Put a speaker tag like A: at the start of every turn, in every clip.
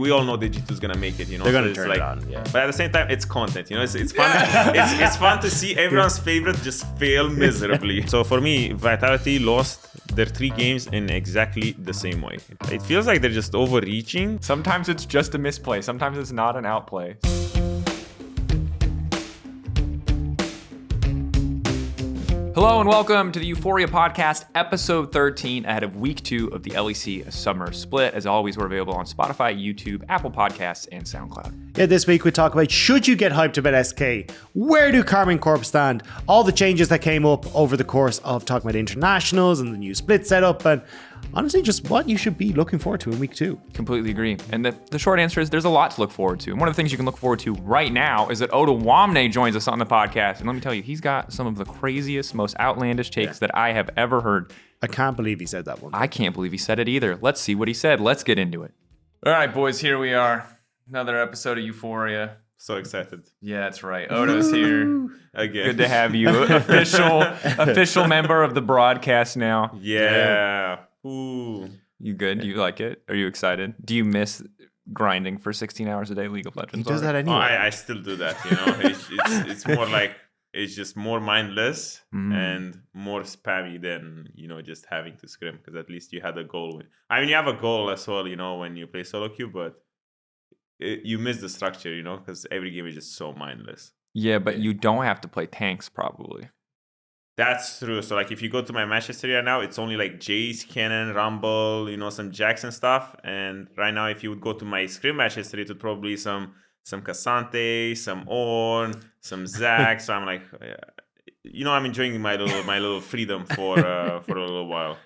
A: we all know that G2 is gonna make it.
B: They're gonna turn it on. Yeah.
A: But at the same time, it's content. It's fun. it's fun to see everyone's favorite just fail miserably. So for me, Vitality lost their 3 games in exactly the same way. It feels like they're just overreaching.
C: Sometimes it's just a misplay. Sometimes it's not an outplay. Hello and welcome to the EUphoria podcast, episode 13, ahead of week 2 of the LEC Summer Split. As always, we're available on Spotify, YouTube, Apple Podcasts, and SoundCloud.
B: Yeah, this week we talk about should you get hyped about SK? Where do Karmine Corp stand? All the changes that came up over the course of talking about internationals and the new split setup, and honestly, just what you should be looking forward to in week 2.
C: Completely agree. And the short answer is there's a lot to look forward to. And one of the things you can look forward to right now is that Odoamne joins us on the podcast. And let me tell you, he's got some of the craziest, most outlandish takes that I have ever heard.
B: I can't believe he said that one.
C: I can't believe he said it either. Let's see what he said. Let's get into it. All right, boys, here we are. Another episode of EUphoria.
A: So excited.
C: Yeah, that's right. Odo's here.
A: Again.
C: Good to have you. Official member of the broadcast now.
A: Yeah. Ooh.
C: You good? Do you like it? Are you excited? Do you miss grinding for 16 hours a day League of Legends?
B: He does that anyway.
A: I still do that, It's more like, it's just more mindless and more spammy than, just having to scrim. Because at least you had a goal. I mean, you have a goal as well, when you play solo queue, but you miss the structure, because every game is just so mindless.
C: Yeah, but you don't have to play tanks, probably.
A: That's true. So, if you go to my match history right now, it's only like Jace, Cannon, Rumble, some Jackson stuff. And right now, if you would go to my scrim match history, it would probably some Cassante, some Ornn, some Zac. So I'm like, I'm enjoying my little freedom for a little while.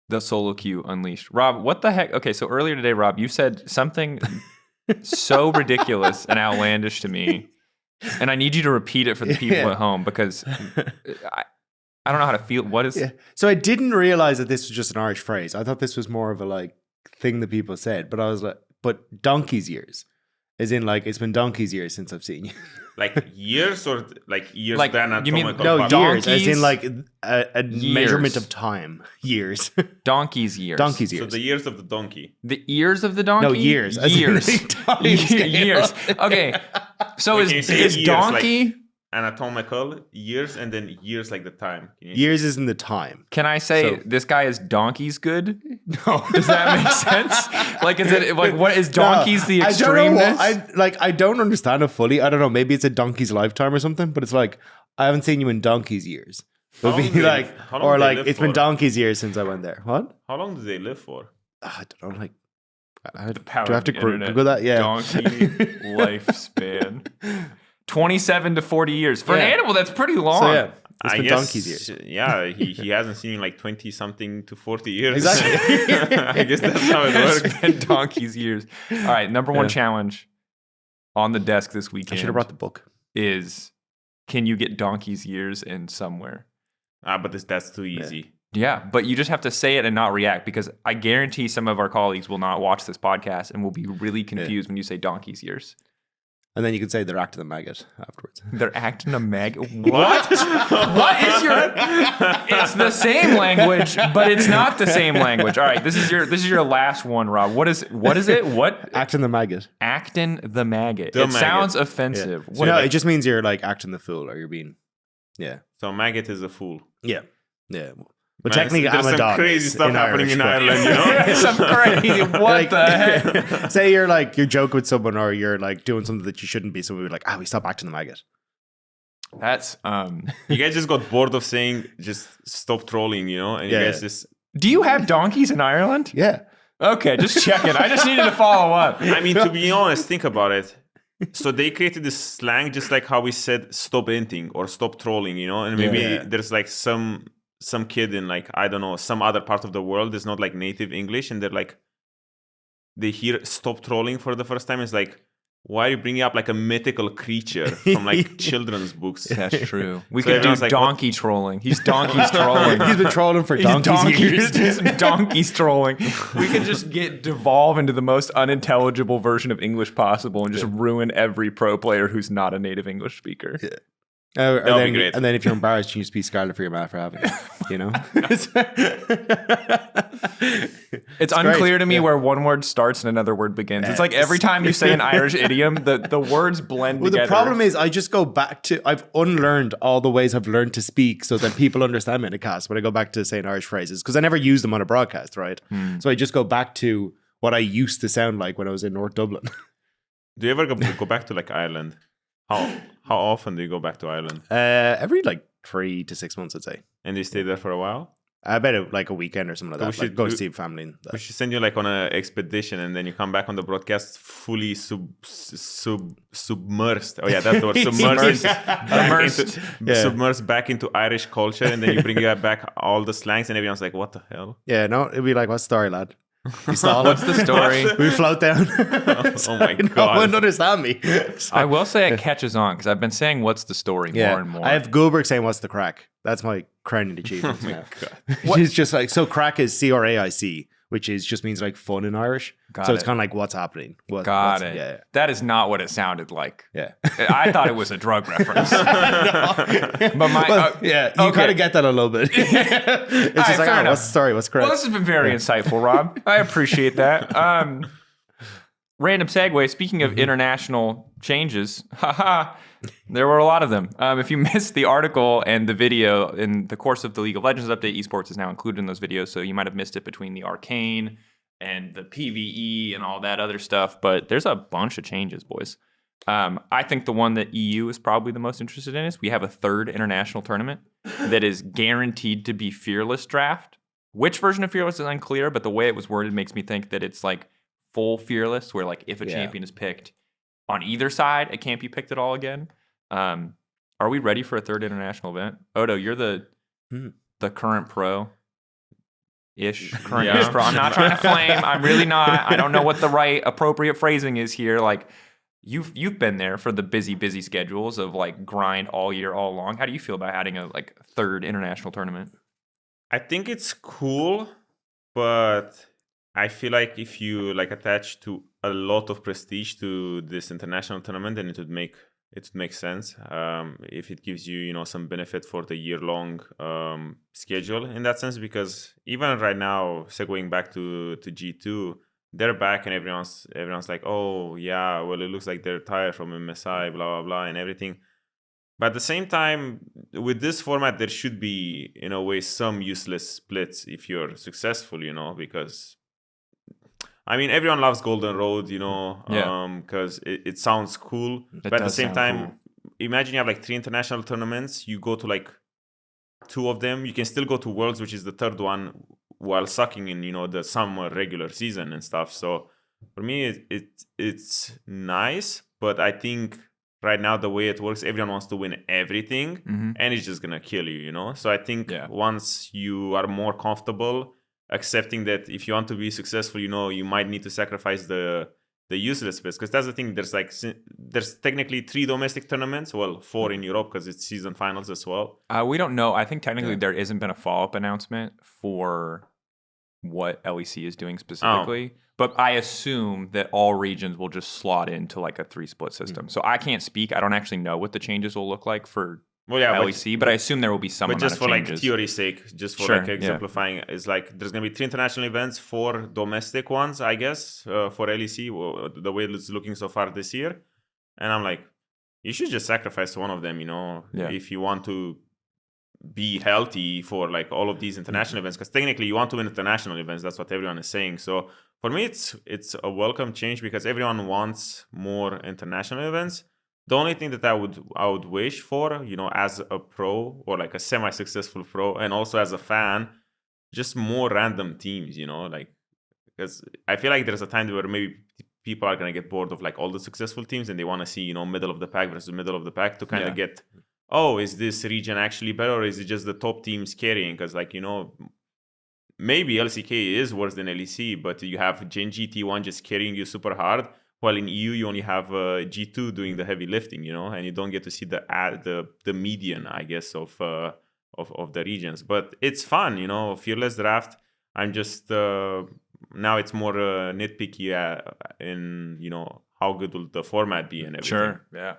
C: The solo queue unleashed. Rob, what the heck? Okay, so earlier today, Rob, you said something so ridiculous and outlandish to me. And I need you to repeat it for the people at home because I don't know how to feel. What is...
B: Yeah. So I didn't realize that this was just an Irish phrase. I thought this was more of a thing that people said. But I was like, but donkey's years. As in it's been donkey's years since I've seen you.
A: Years or years
C: like,
A: than
C: you mean
B: years, as in a
C: years.
B: measurement of time. Years.
C: Donkey's years.
B: Donkey's years.
A: So the years of the donkey.
C: The ears of the donkey?
B: No, years.
C: Years. Years. Okay. So is donkey...
A: anatomical years and then years like the time.
B: Years isn't the time.
C: Can I say this guy is donkey's good? No. Does that make sense? Is it what is donkey's the extremeness?
B: I don't understand it fully. I don't know. Maybe it's a donkey's lifetime or something. But it's I haven't seen you in donkey's years. It would be it's been donkey's years since I went there. What?
A: How long do they live for?
B: I don't know. Do
C: I
B: have to Google that? Yeah.
C: Donkey lifespan. 27 to 40 years. For an animal, that's pretty long.
B: So, yeah. It's been
A: guess,
B: donkey's years.
A: Yeah, he hasn't seen 20-something to 40 years.
B: Exactly.
A: I guess that's how it works.
C: It's been donkey's years. All right, number one challenge on the desk this weekend.
B: I should have brought the book.
C: Is can you get donkey's years in somewhere?
A: But that's too easy.
C: Yeah, but you just have to say it and not react because I guarantee some of our colleagues will not watch this podcast and will be really confused when you say donkey's years.
B: And then you can say they're acting a maggot afterwards.
C: They're acting a maggot? What? What is your... It's the same language, but it's not the same language. All right, this is your last one, Rob. What is it? What?
B: Acting the maggot.
C: Acting the maggot. Sounds offensive.
B: Yeah. No, it just means you're acting the fool or you're being... Yeah.
A: So maggot is a fool.
B: Yeah. Yeah. But technically,
A: there's some crazy stuff happening in Ireland,
C: Some crazy, what the heck?
B: Say you're joking with someone or you're doing something that you shouldn't be. So we're we stop acting the maggot.
C: That's,
A: You guys just got bored of saying, just stop trolling, and you guys just...
C: Do you have donkeys in Ireland?
B: Yeah.
C: Okay, just checking. I just needed to follow up.
A: I mean, to be honest, think about it. So they created this slang just like how we said stop inting or stop trolling, and maybe there's some kid in I don't know, some other part of the world is not native English and they're they hear stop trolling for the first time. It's why are you bringing up a mythical creature from children's books?
C: That's true. We could do donkey trolling. He's donkey's trolling.
B: He's been trolling for donkey's years.
C: He's donkey's trolling. We could just devolve into the most unintelligible version of English possible and just ruin every pro player who's not a native English speaker.
B: Yeah. Or
A: That would
B: then,
A: be great.
B: And then if you're embarrassed, you just be Scarlet for your man for having it, you know?
C: It's unclear to me where one word starts and another word begins. It's like every time you say an Irish idiom, the words blend together.
B: The problem is I just go back to, I've unlearned all the ways I've learned to speak so that people understand me in a cast when I go back to saying Irish phrases, because I never use them on a broadcast, right? So I just go back to what I used to sound like when I was in North Dublin.
A: Do you ever go back to like Ireland? How often do you go back to Ireland?
B: Every like 3 to 6 months, I'd say.
A: And you stay there for a while?
B: I bet like a weekend or something like that. Like, go to see family. And that.
A: We should send you like on an expedition, and then you come back on the broadcast fully submersed. Oh yeah, that's the word. Submersed back into Irish culture, and then you bring back all the slangs, and everyone's like, "What the hell?"
B: Yeah, no, it'd be like, "What's the story, lad?"
C: What's the story?
B: We float down.
A: Oh my god!
B: No one understand me.
C: I will say it catches on because I've been saying "What's the story" more and more.
B: I have Goldberg saying "What's the crack?" That's my crowning achievement.
A: Oh my god!
B: She's just like, so crack is CRAIC, which is just means like fun in Irish. So it's kind of like what's happening.
C: Got it.
B: Yeah.
C: That is not what it sounded like.
B: Yeah.
C: I thought it was a drug reference. But
B: you kind of get that a little bit. It's just like, what's the story? What's crack?
C: Well, this has been very insightful, Rob. I appreciate that. Random segue. Speaking of international changes, there were a lot of them. If you missed the article and the video in the course of the League of Legends update, Esports is now included in those videos, so you might have missed it between the Arcane and the PvE and all that other stuff. But there's a bunch of changes, boys. I think the one that EU is probably the most interested in is we have a third international tournament that is guaranteed to be Fearless Draft. Which version of Fearless is unclear, but the way it was worded makes me think that it's like full Fearless, where like if a champion is picked on either side, it can't be picked at all again. Are we ready for a third international event? Odo, you're the current pro. Ish pro. I'm not trying to flame. I'm really not. I don't know what the right appropriate phrasing is here. Like you've been there for the busy schedules of like grind all year, all long. How do you feel about adding a like third international tournament?
A: I think it's cool, but I feel like if you like attach to a lot of prestige to this international tournament, then it would make sense. If it gives you, some benefit for the year-long schedule in that sense, because even right now, segueing back to G2, they're back and everyone's like, oh yeah, well it looks like they're tired from MSI, blah blah blah, and everything. But at the same time, with this format, there should be in a way some useless splits if you're successful, because I mean, everyone loves Golden Road, because it sounds cool. But at the same time, imagine you have like 3 international tournaments. You go to like 2 of them. You can still go to Worlds, which is the third one, while sucking in, the summer regular season and stuff. So for me, it's nice. But I think right now, the way it works, everyone wants to win everything. And it's just going to kill you, So I think once you are more comfortable accepting that if you want to be successful, you might need to sacrifice the useless bits, because that's the thing. There's technically 3 domestic tournaments, 4 in Europe because it's season finals as well.
C: We don't know. I think technically there hasn't been a follow-up announcement for what LEC is doing specifically, but I assume that all regions will just slot into like a 3-split system. So I can't speak. I don't actually know what the changes will look like for LEC, but I assume there will be some amount of changes.
A: But just for like theory's sake, just for like exemplifying, is like there's going to be 3 international events, 4 domestic ones, I guess, for LEC, the way it's looking so far this year. And I'm like, you should just sacrifice one of them, if you want to be healthy for like all of these international events, because technically you want to win international events. That's what everyone is saying. So for me, it's a welcome change because everyone wants more international events. The only thing that I would wish for, as a pro or like a semi-successful pro, and also as a fan, just more random teams, like, because I feel like there's a time where maybe people are going to get bored of like all the successful teams and they want to see, middle of the pack versus middle of the pack to kind of get, is this region actually better, or is it just the top teams carrying? Because like, maybe LCK is worse than LEC, but you have Gen.G T1 just carrying you super hard. While in EU, you only have G2 doing the heavy lifting, and you don't get to see the median, I guess, of the regions. But it's fun, Fearless Draft. I'm just now it's more nitpicky in how good will the format be and everything.
C: Sure, yeah.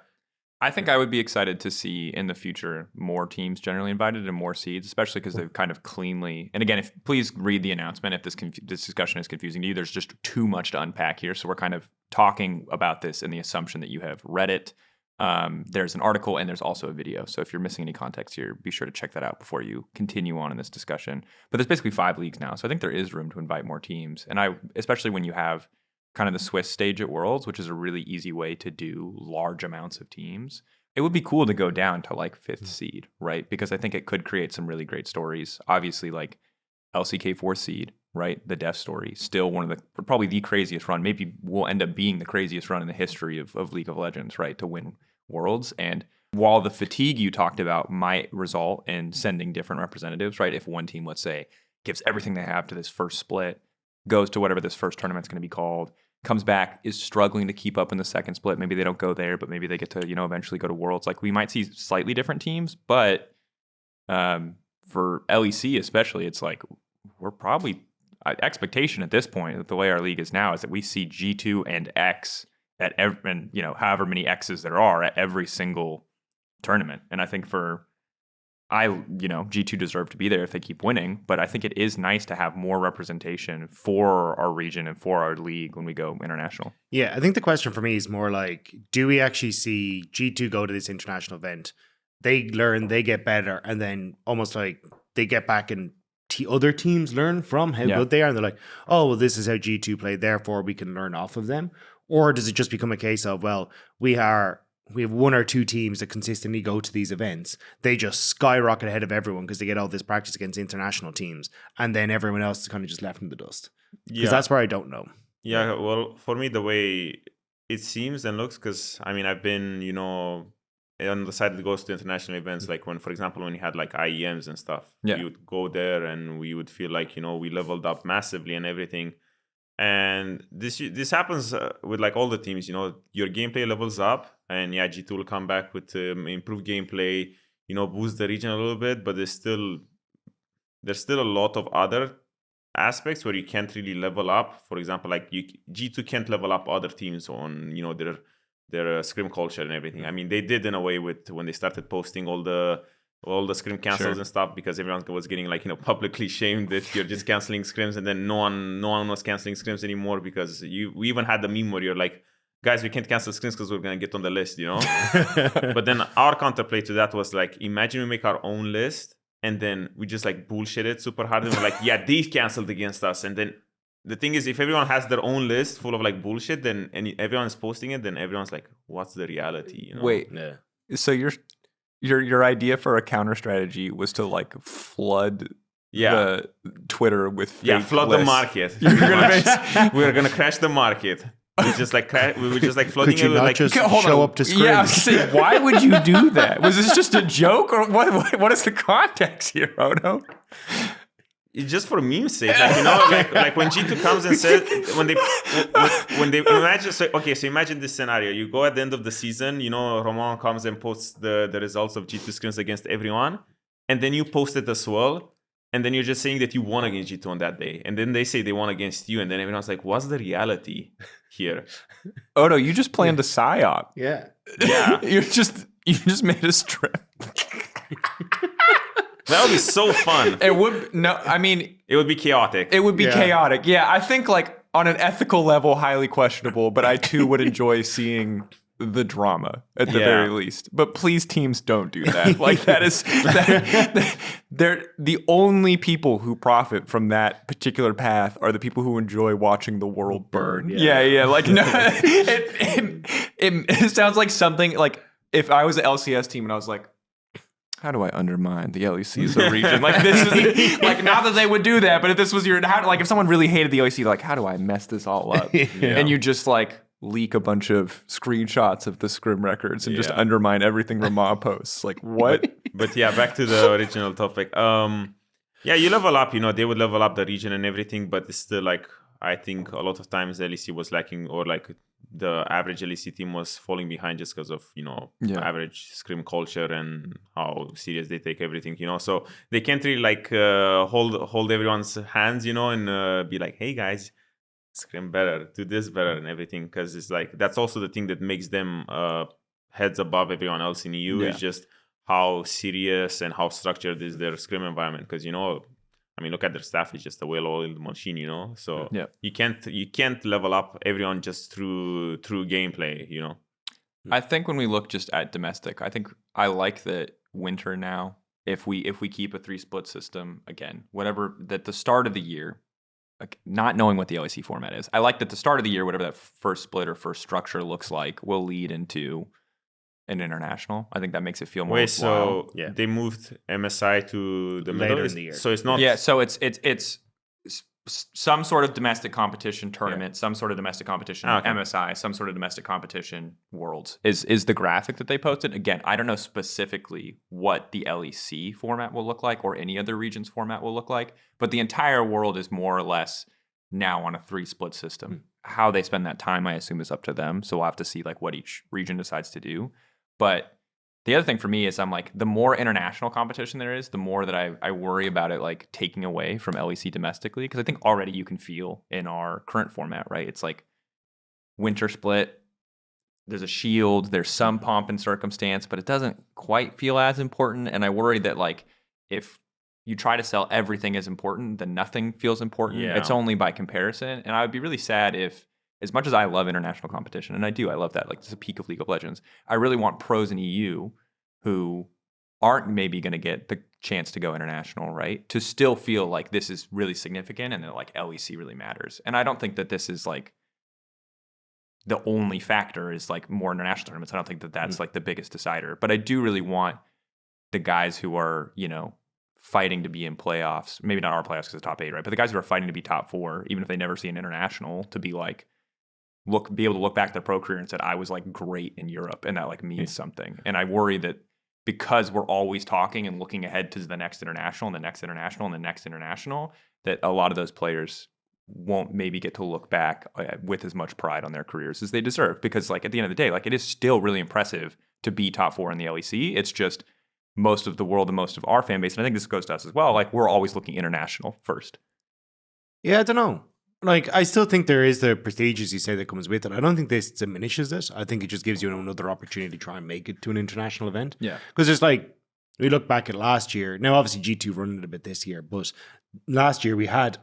C: I think I would be excited to see in the future more teams generally invited and more seeds, especially because they've kind of cleanly. And again, please read the announcement if this discussion is confusing to you. There's just too much to unpack here, so we're kind of talking about this in the assumption that you have read it. There's an article and there's also a video. So if you're missing any context here, be sure to check that out before you continue on in this discussion. But there's basically 5 leagues now, so I think there is room to invite more teams. And especially when you have kind of the Swiss stage at Worlds, which is a really easy way to do large amounts of teams. It would be cool to go down to like 5th seed, right? Because I think it could create some really great stories. Obviously, like LCK 4th seed, right? The death story, still one of the, probably the craziest run. Maybe will end up being the craziest run in the history of League of Legends, right? To win Worlds. And while the fatigue you talked about might result in sending different representatives, right? If one team, let's say, gives everything they have to this first split, goes to whatever this first tournament's going to be called, comes back, is struggling to keep up in the second split. Maybe they don't go there, but maybe they get to, eventually go to Worlds. Like, we might see slightly different teams, but for LEC especially, it's like we're probably expectation at this point, the way our league is now, is that we see G2 and X at however many X's there are at every single tournament. And I think G2 deserve to be there if they keep winning, but I think it is nice to have more representation for our region and for our league when we go international.
B: Yeah, I think the question for me is more like, do we actually see G2 go to this international event? They learn, they get better, and then almost like they get back and other teams learn from how good they are, and they're like, oh, well, this is how G2 play, therefore we can learn off of them. Or does it just become a case of, well, we have 1 or 2 teams that consistently go to these events. They just skyrocket ahead of everyone because they get all this practice against international teams. And then everyone else is kind of just left in the dust. Because that's where I don't know.
A: Yeah, well, for me, the way it seems and looks, because, I've been, on the side that goes to international events, like when, for example, when you had like IEMs and stuff, we would go there and we would feel like, we leveled up massively and everything. And this happens with like all the teams, your gameplay levels up, and G2 will come back with improved gameplay, boost the region a little bit, but there's still a lot of other aspects where you can't really level up. For example, like G2 can't level up other teams on, their scrim culture and everything. They did in a way with when they started posting all the scrim cancels and stuff, because everyone was getting like, publicly shamed if you're just canceling scrims, and then no one was canceling scrims anymore, because we even had the meme where you're like, guys, we can't cancel scrims because we're going to get on the list, But then our counterplay to that was like, imagine we make our own list and then we just like bullshit it super hard and we're like, yeah, they canceled against us. And then the thing is, if everyone has their own list full of like bullshit, then everyone's posting it, then everyone's like, what's the reality?
C: Wait, so your idea for a counter strategy was to like flood the Twitter with fake
A: flood
C: lists.
A: the market. We're gonna crash the market. We were just like flooding
B: Could you
A: it with
B: not
A: like
B: just show up to scrims?
C: Yeah, I was saying, why would you do that? Was this just a joke, or what is the context here, Odo?
A: It's just for meme's sake, like when G2 comes and says when they imagine. So imagine this scenario: you go at the end of the season, Roman comes and posts the results of G2 scrims against everyone, and then you post it as well, and then you're just saying that you won against G2 on that day, and then they say they won against you, and then everyone's like, what's the reality here?
C: Odo, you just planned a psyop.
B: Yeah.
C: you just made a strip.
A: That would be so fun.
C: It would be
A: chaotic.
C: It would be chaotic. Yeah, I think like on an ethical level, highly questionable, but I too would enjoy seeing the drama at the very least. But please, teams, don't do that. Like they're the only people who profit from that particular path are the people who enjoy watching the world burn. Yeah. Like no, it sounds like something like if I was an LCS team and I was like, how do I undermine the LEC as a region? Like this is like, not that they would do that, but if this was if someone really hated the LEC, like how do I mess this all up? And you just like leak a bunch of screenshots of the scrim records and just undermine everything Ramah posts. Like what?
A: But back to the original topic. You level up. They would level up the region and everything, but it's still like, I think a lot of times the LEC was lacking, or like the average LEC team was falling behind just because of average scrim culture and how serious they take everything. So they can't really like hold everyone's hands, and be like, hey guys, scrim better, do this better and everything, because it's like that's also the thing that makes them heads above everyone else in EU.
C: Yeah.
A: It's just how serious and how structured is their scrim environment. Because, you know, I mean, look at their staff. It's just a well-oiled machine, you know. So you can't level up everyone just through gameplay, you know.
C: I think when we look just at domestic, I think I like that winter now. If we keep a 3-split system again, whatever that the start of the year, like not knowing what the LEC format is, I like that the start of the year, whatever that first split or first structure looks like, will lead into an international. I think that makes it feel more.
A: Wait, so they moved MSI to the
B: Later
A: middle
B: in the year.
A: So it's not.
C: Yeah, so it's some sort of domestic competition tournament, some sort of domestic competition MSI, some sort of domestic competition Worlds is the graphic that they posted. Again, I don't know specifically what the LEC format will look like or any other region's format will look like, but the entire world is more or less now on a 3-split system. How they spend that time, I assume, is up to them. So we'll have to see like what each region decides to do. But the other thing for me is I'm like, the more international competition there is, the more that I worry about it like taking away from LEC domestically. Because I think already you can feel in our current format, right? It's like winter split, there's a shield, there's some pomp and circumstance, but it doesn't quite feel as important. And I worry that like if you try to sell everything as important, then nothing feels important.
A: Yeah.
C: It's only by comparison. And I would be really sad if, as much as I love international competition, and I love that, like it's a peak of League of Legends, I really want pros in EU who aren't maybe going to get the chance to go international, right? To still feel like this is really significant and that like LEC really matters. And I don't think that this is like the only factor is like more international tournaments. I don't think that that's like the biggest decider. But I do really want the guys who are, you know, fighting to be in playoffs, maybe not our playoffs because it's top 8, right? But the guys who are fighting to be top 4, even if they never see an international, to be like, be able to look back at their pro career and said, I was like great in Europe, and that like means something. And I worry that because we're always talking and looking ahead to the next international and the next international and the next international, that a lot of those players won't maybe get to look back with as much pride on their careers as they deserve. Because like at the end of the day, like it is still really impressive to be top 4 in the LEC. It's just most of the world and most of our fan base, and I think this goes to us as well, like we're always looking international first.
B: Yeah, I don't know. Like, I still think there is the prestige, as you say, that comes with it. I don't think this diminishes it. I think it just gives you another opportunity to try and make it to an international event.
C: Yeah.
B: Because it's like, we look back at last year. Now, obviously, G2 running it a bit this year, but last year we had,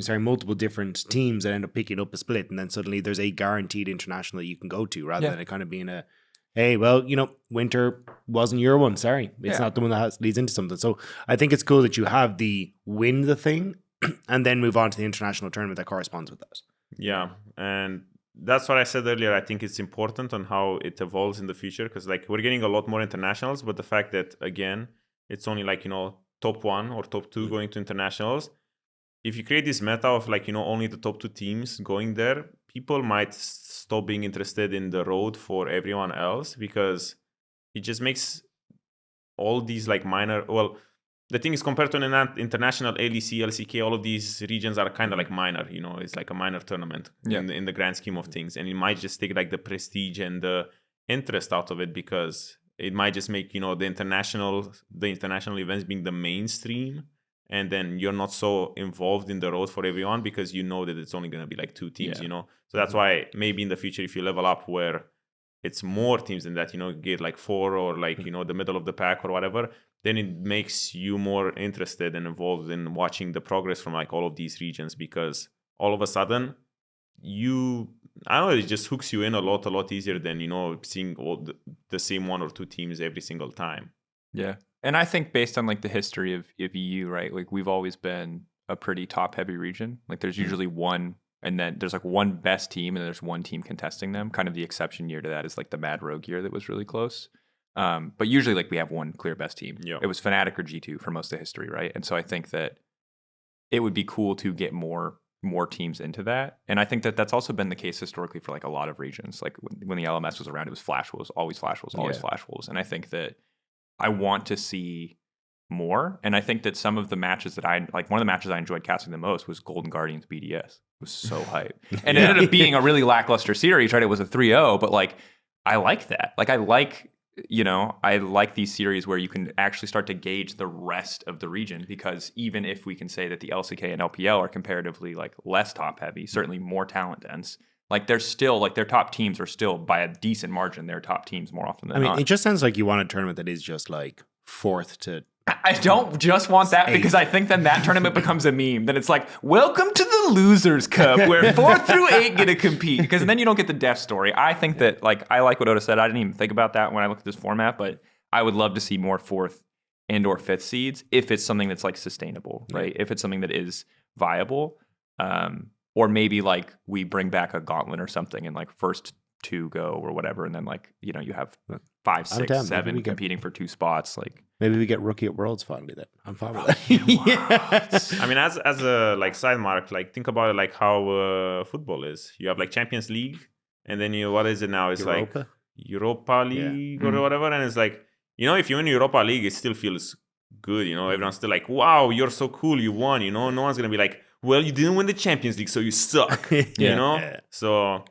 B: multiple different teams that end up picking up a split, and then suddenly there's a guaranteed international that you can go to, rather than it kind of being a, hey, well, you know, winter wasn't your one. Sorry. It's not the one that leads into something. So I think it's cool that you have the win the thing and then move on to the international tournament that corresponds with that.
A: Yeah. And that's what I said earlier. I think it's important on how it evolves in the future, because like we're getting a lot more internationals, but the fact that, again, it's only like, you know, top 1 or top 2 going to internationals. If you create this meta of like, you know, only the top 2 teams going there, people might stop being interested in the road for everyone else, because it just makes all these like minor, well, the thing is, compared to an international LEC, LCK, all of these regions are kind of like minor, you know, it's like a minor tournament in the grand scheme of things. And it might just take like the prestige and the interest out of it, because it might just make, you know, the international events being the mainstream. And then you're not so involved in the road for everyone, because you know that it's only going to be like 2 teams, you know. So that's why maybe in the future, if you level up where it's more teams than that, you know, get like 4 or like, you know, the middle of the pack or whatever, then it makes you more interested and involved in watching the progress from like all of these regions, because all of a sudden I don't know, it just hooks you in a lot easier than, you know, seeing all the same 1 or 2 teams every single time.
C: Yeah. And I think based on like the history of EU, right? Like we've always been a pretty top heavy region. Like there's usually one, and then there's like one best team and there's one team contesting them. Kind of the exception year to that is like the Mad Rogue year that was really close. But usually like we have one clear best team.
A: Yeah.
C: It was Fnatic or G2 for most of history, right? And so I think that it would be cool to get more teams into that. And I think that that's also been the case historically for like a lot of regions. Like when the LMS was around, it was Flash Wolves, always Flash Wolves, always Flash Wolves. And I think that I want to see more. And I think that some of the matches that one of the matches I enjoyed casting the most was Golden Guardians BDS. It was so hype. And it ended up being a really lackluster series, right? It was a 3-0, but like, I like that. Like, I like these series where you can actually start to gauge the rest of the region, because even if we can say that the LCK and LPL are comparatively like less top heavy, certainly more talent dense, Like they're still like their top teams are still by a decent margin. Their top teams more often than not.
B: It just sounds like you want a tournament that is just like 4th to.
C: I don't just want that because I think then that tournament becomes a meme. Then it's like, welcome to the Losers Cup where 4 through 8 get to compete, because then you don't get the death story. I think that like I like what Oda said. I didn't even think about that when I looked at this format, but I would love to see more 4th and or 5th seeds if it's something that's like sustainable, right? If it's something that is viable, or maybe like we bring back a gauntlet or something and like first 2 go or whatever, and then like you have 5, 6, 7 competing for 2 spots. Like
B: maybe we get Rookie at Worlds finally. Then I'm fine with that.
A: I mean, as a like side mark, like think about it like how football is. You have like Champions League, and then what is it now? It's
B: Europa?
A: like Europa League or whatever, and it's like if you win Europa League, it still feels good. Everyone's still like, wow, you're so cool, you won. No one's gonna be like, well, you didn't win the Champions League, so you suck. So.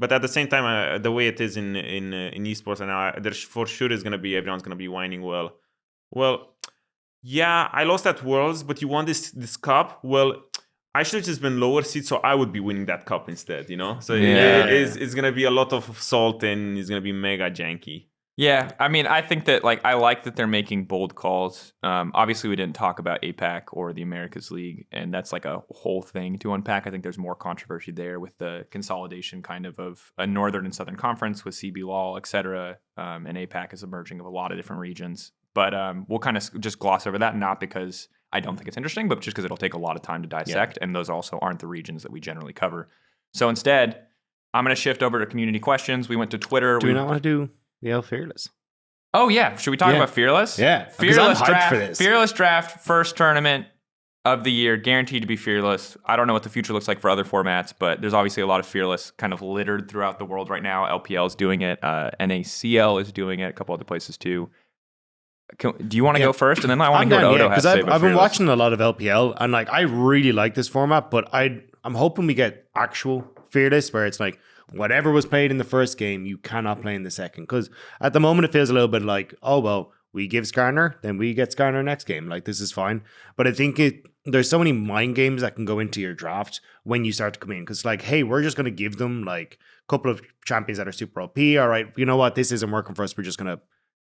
A: But at the same time, the way it is in esports, and there for sure is everyone's gonna be whining. Well, yeah, I lost at Worlds, but you won this cup. Well, I should have just been lower seed, so I would be winning that cup instead. So it's gonna be a lot of salt, and it's gonna be mega janky.
C: Yeah, I mean, I think that I like that they're making bold calls. Obviously, we didn't talk about APAC or the Americas League, and that's like a whole thing to unpack. I think there's more controversy there with the consolidation kind of a Northern and Southern Conference with CB LOL, et cetera, and APAC is emerging of a lot of different regions. But we'll kind of just gloss over that, not because I don't think it's interesting, but just because it'll take a lot of time to dissect, and those also aren't the regions that we generally cover. So instead, I'm going to shift over to community questions. We went to Twitter.
B: Do we not want to do the Fearless?
C: Oh yeah, should we talk about Fearless?
B: Yeah,
C: Fearless
B: I'm hyped
C: draft.
B: for this.
C: Fearless draft, first tournament of the year, guaranteed to be Fearless. I don't know what the future looks like for other formats, but there's obviously a lot of Fearless kind of littered throughout the world right now. LPL is doing it, NACL is doing it, a couple other places too. Do you want to go first, and then I want to hear what Odo has to say about
B: I've been
C: Fearless.
B: watching a lot of LPL, and I really like this format, but I'm hoping we get actual Fearless where it's like, whatever was played in the first game, you cannot play in the second. Because at the moment, it feels a little bit like, oh, well, we give Skarner, then we get Skarner next game. Like, this is fine. But I think there's so many mind games that can go into your draft when you start to come in. Because, like, hey, we're just going to give them, like, a couple of champions that are super OP. All right, you know what? This isn't working for us. We're just going to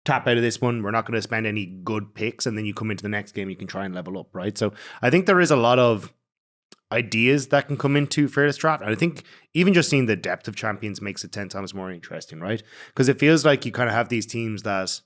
B: tap out of this one. We're not going to spend any good picks. And then you come into the next game, you can try and level up, right? So I think there is a lot of ideas that can come into Fearless Draft. And I think even just seeing the depth of champions makes it 10 times more interesting, right? Because it feels like you kind of have these teams that,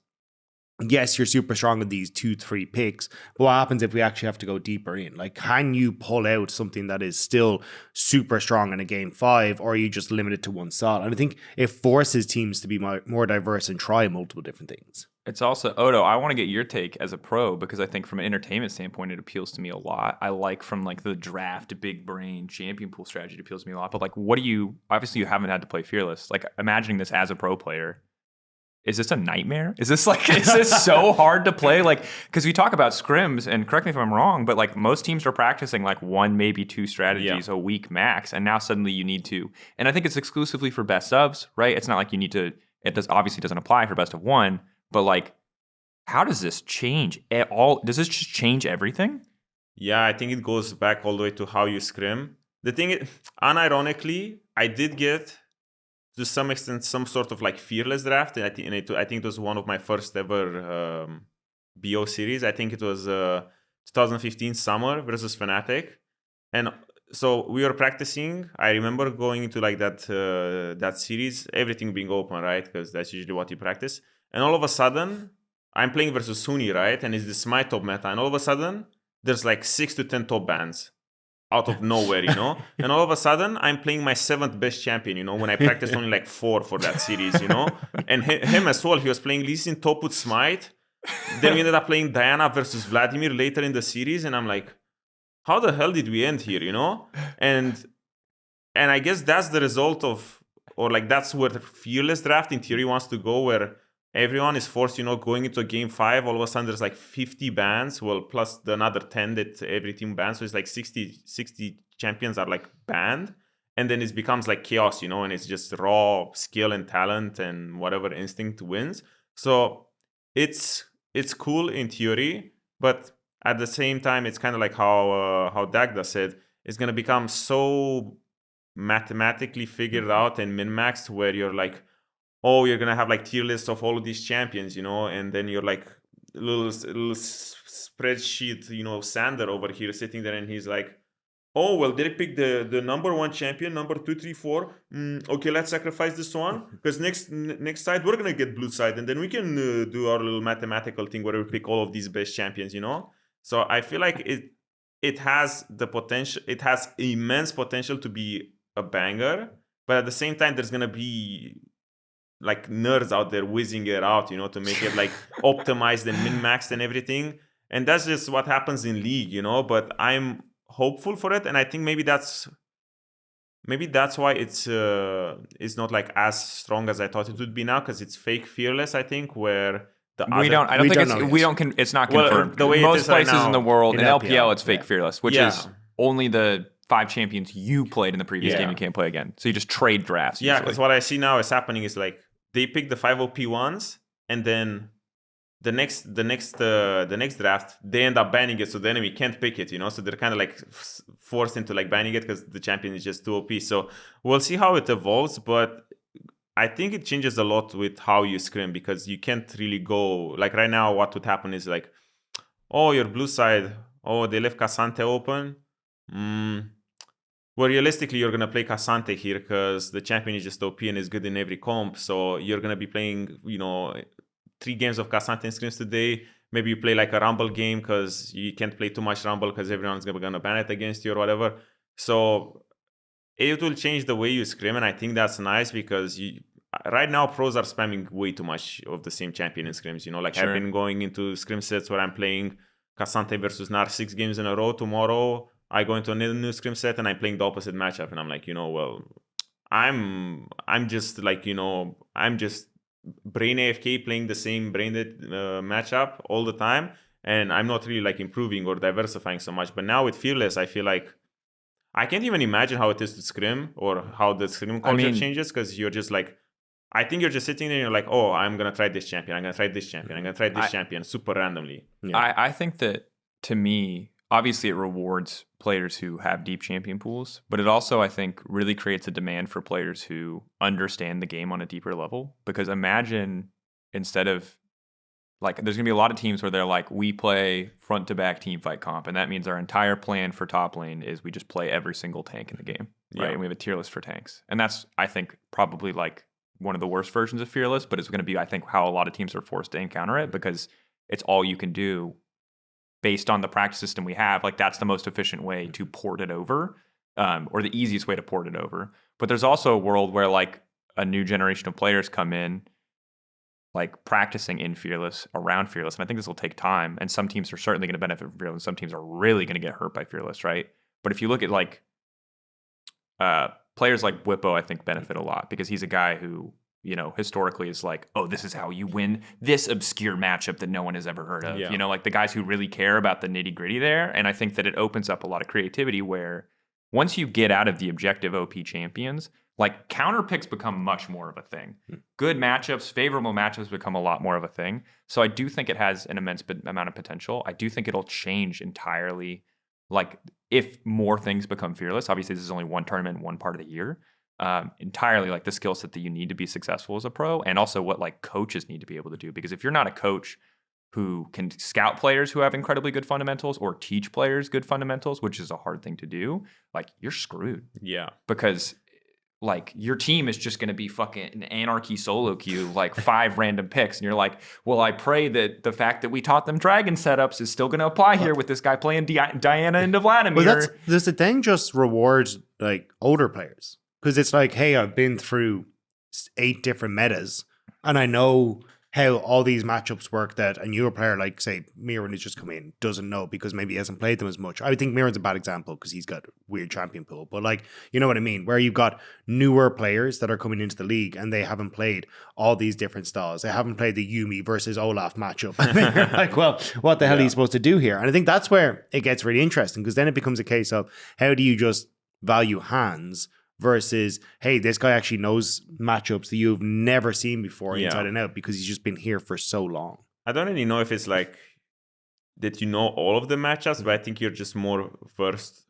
B: yes, you're super strong in these 2-3 picks, but what happens if we actually have to go deeper in? Like, can you pull out something that is still super strong in a game 5, or are you just limited to one slot? And I think it forces teams to be more diverse and try multiple different things.
C: It's also, Odo, I want to get your take as a pro, because I think from an entertainment standpoint, it appeals to me a lot. I like from like the draft, big brain, champion pool strategy, it appeals to me a lot. But like, obviously you haven't had to play Fearless. Like, imagining this as a pro player, is this a nightmare? Is this so hard to play? Like, because we talk about scrims, and correct me if I'm wrong, but like most teams are practicing like 1, maybe 2 strategies a week max. And now suddenly you need to, and I think it's exclusively for best subs, right? It's not like you need to, obviously doesn't apply for best of 1. But like, how does this change at all? Does this just change everything?
A: Yeah, I think it goes back all the way to how you scrim. The thing is, unironically, I did get to some extent some sort of like Fearless draft. I think it was one of my first ever BO series. I think it was 2015 summer versus Fnatic. And so we were practicing. I remember going into like that series, everything being open, right? Because that's usually what you practice. And all of a sudden, I'm playing versus Suni, right? And it's my top meta. And all of a sudden, there's like 6 to 10 top bans out of nowhere, And all of a sudden, I'm playing my 7th best champion, when I practiced only like 4 for that series, And him as well, he was playing Lee Sin top with Smite. Then we ended up playing Diana versus Vladimir later in the series. And I'm like, how the hell did we end here, And I guess that's the result of, or like that's where the Fearless draft in theory wants to go, where everyone is forced, going into a game 5. All of a sudden, there's like 50 bans. Well, plus the another 10 that every team bans. So it's like 60 champions are like banned. And then it becomes like chaos, and it's just raw skill and talent and whatever instinct wins. So it's cool in theory, but at the same time, it's kind of like how Dagda said, it's going to become so mathematically figured out and min-maxed, where you're like, oh, you're gonna have like tier lists of all of these champions, and then you're like little spreadsheet, Sander over here sitting there, and he's like, oh, well, did I pick the number 1 champion, number 2, 3, 4? Okay, let's sacrifice this one, because next side we're gonna get blue side, and then we can do our little mathematical thing where we pick all of these best champions, So I feel like it has the potential, it has immense potential to be a banger, but at the same time, there's gonna be like nerds out there whizzing it out, to make it like optimized and min-maxed and everything, and that's just what happens in League, But I'm hopeful for it, and I think maybe that's why it's not like as strong as I thought it would be now, because it's fake fearless, I think, where it's not confirmed.
C: The way most places
A: right now,
C: in the world, in LPL, it's fake
B: yeah.
C: fearless, which is only the 5 champions you played in the previous game you can't play again. So you just trade drafts.
A: Yeah, because what I see now is happening is like they pick the 5 OP ones, and then the next draft they end up banning it, so the enemy can't pick it, So they're kind of like forced into like banning it because the champion is just too OP. So we'll see how it evolves, but I think it changes a lot with how you scrim, because you can't really go like right now. What would happen is like, oh, your blue side, oh, they left Cassante open. Well, realistically, you're gonna play Cassante here because the champion is just OP and is good in every comp. So you're gonna be playing, 3 games of Cassante and scrims today. Maybe you play like a Rumble game because you can't play too much Rumble because everyone's gonna ban it against you or whatever. So it will change the way you scrim, and I think that's nice because right now pros are spamming way too much of the same champion in scrims. Like I've been going into scrim sets where I'm playing Cassante versus Nar 6 games in a row. Tomorrow I go into a new scrim set and I'm playing the opposite matchup, and I'm like, well, I'm just like, I'm just brain AFK playing the same brained matchup all the time, and I'm not really like improving or diversifying so much. But now with Fearless, I feel like I can't even imagine how it is to scrim or how the scrim culture changes, because you're just like, I think you're just sitting there and you're like, oh, I'm going to try this champion. I'm going to try this champion. I'm going to try this champion super randomly.
C: Yeah. I think that, to me, obviously it rewards players who have deep champion pools, but it also, I think, really creates a demand for players who understand the game on a deeper level. Because imagine, instead of, like, there's going to be a lot of teams where they're like, we play front to back team fight comp, and that means our entire plan for top lane is we just play every single tank in the game, right? And we have a tier list for tanks. And that's, I think, probably like one of the worst versions of Fearless, but it's going to be, I think, how a lot of teams are forced to encounter it, because it's all you can do based on the practice system we have. Like, that's the most efficient way to port it over, or the easiest way to port it over. But there's also a world where, like, a new generation of players come in, like, practicing in Fearless, around Fearless. And I think this will take time. And some teams are certainly going to benefit from Fearless. Some teams are really going to get hurt by Fearless, right? But if you look at, like, players like Whippo, I think, benefit a lot, because he's a guy who, historically is like, oh, this is how you win this obscure matchup that no one has ever heard of.
A: Yeah.
C: Like the guys who really care about the nitty gritty there. And I think that it opens up a lot of creativity where once you get out of the objective OP champions, like, counter picks become much more of a thing. Good matchups, favorable matchups become a lot more of a thing. So I do think it has an immense amount of potential. I do think it'll change entirely. Like, if more things become Fearless, obviously this is only one tournament, one part of the year, entirely like the skill set that you need to be successful as a pro, and also what like coaches need to be able to do. Because if you're not a coach who can scout players who have incredibly good fundamentals or teach players good fundamentals, which is a hard thing to do, like, you're screwed.
A: Yeah.
C: Because, like, your team is just going to be fucking an anarchy solo queue, like 5 random picks. And you're like, well, I pray that the fact that we taught them dragon setups is still going to apply here with this guy playing Diana into Vladimir.
B: Well, does it then just reward, like, older players? Because it's like, hey, I've been through 8 different metas, and I know how all these matchups work that a newer player, like, say, Miran, who's just come in, doesn't know because maybe he hasn't played them as much. I think Miran's a bad example because he's got a weird champion pool. But, like, you know what I mean? Where you've got newer players that are coming into the league and they haven't played all these different styles. They haven't played the Yuumi versus Olaf matchup. I mean, you're like, well, what the hell are you supposed to do here? And I think that's where it gets really interesting, because then it becomes a case of, how do you just value hands versus, hey, this guy actually knows matchups that you've never seen before inside and out because he's just been here for so long.
A: I don't really know if it's like that you know all of the matchups, but I think you're just more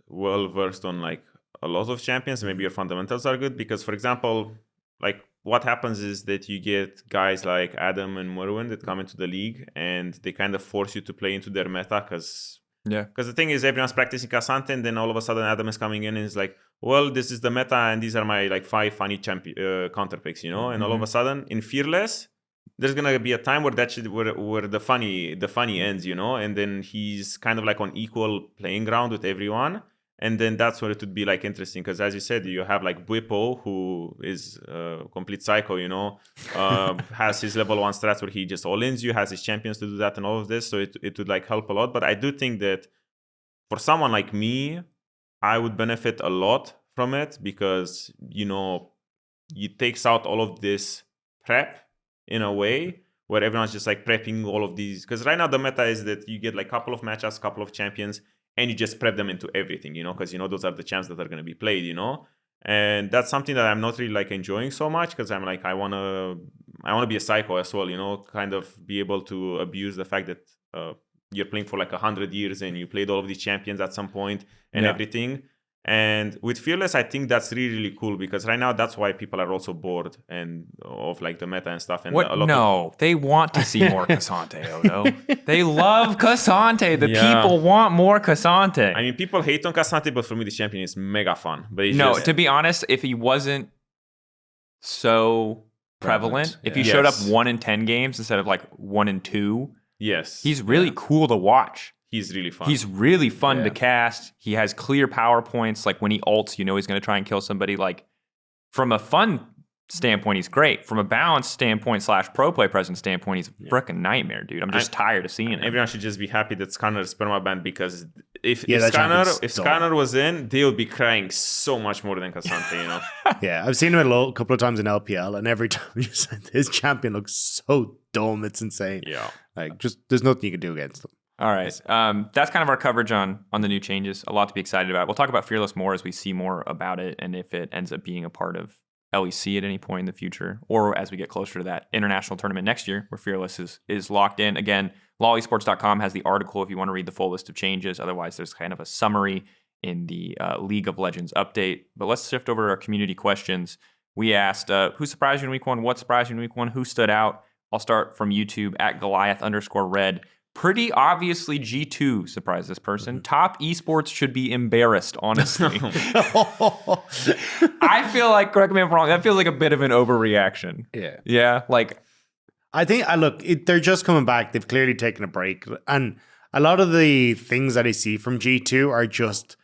A: well versed on like a lot of champions, maybe your fundamentals are good. Because, for example, like what happens is that you get guys like Adam and Merwin that come into the league and they kind of force you to play into their meta because the thing is everyone's practicing Cassante, and then all of a sudden Adam is coming in and is like, well, this is the meta and these are my like 5 funny counter picks, you know. And all of a sudden in Fearless, there's gonna be a time where where the funny ends, you know, and then he's kind of like on equal playing ground with everyone. And then that's where it would be like interesting, because as you said, you have like Bwipo, who is complete psycho, you know, has his level 1 strats where he just all-ins you, has his champions to do that and all of this. So it would like help a lot. But I do think that for someone like me, I would benefit a lot from it, because, you know, it takes out all of this prep in a way where everyone's just like prepping all of these. Because right now the meta is that you get like a couple of matchups, couple of champions, and you just prep them into everything, you know, because, you know, those are the champs that are going to be played, you know. And that's something that I'm not really like enjoying so much, because I'm like, I want to be a psycho as well, you know, kind of be able to abuse the fact that you're playing for like 100 years and you played all of these champions at some point and everything. And with Fearless, I think that's really, really cool, because right now that's why people are also bored and of like the meta and stuff. And
C: they want to see more Cassante, Odo. They love Cassante. The people want more Cassante.
A: I mean, people hate on Cassante, but for me, the champion is mega fun. But
C: to be honest, if he wasn't so prevalent, if he showed up 1 in 10 games instead of like 1 in 2, he's really cool to watch.
A: He's really fun.
C: He's really fun to cast. He has clear power points. Like when he ults, you know he's going to try and kill somebody. Like from a fun standpoint, he's great. From a balance standpoint / pro play presence standpoint, he's a freaking nightmare, dude. I'm just tired of seeing him.
A: Everyone should just be happy that Scanner is permabanned, because if Scanner was in, they would be crying so much more than Cassante, you know?
B: Yeah, I've seen him a couple of times in LPL, and every time his champion looks so dumb, it's insane.
A: Yeah.
B: Like, just there's nothing you can do against them.
C: All right. That's kind of our coverage on the new changes. A lot to be excited about. We'll talk about Fearless more as we see more about it, and if it ends up being a part of LEC at any point in the future, or as we get closer to that international tournament next year where Fearless is locked in. Again, lolesports.com has the article if you want to read the full list of changes. Otherwise, there's kind of a summary in the League of Legends update. But let's shift over to our community questions. We asked, who surprised you in week 1? What surprised you in week 1? Who stood out? I'll start from YouTube at Goliath_red. Pretty obviously, G2 surprised this person. Top esports should be embarrassed, honestly. I feel like, correct me if I'm wrong, that feels like a bit of an overreaction.
B: Yeah.
C: Yeah, like...
B: I think, they're just coming back. They've clearly taken a break. And a lot of the things that I see from G2 are just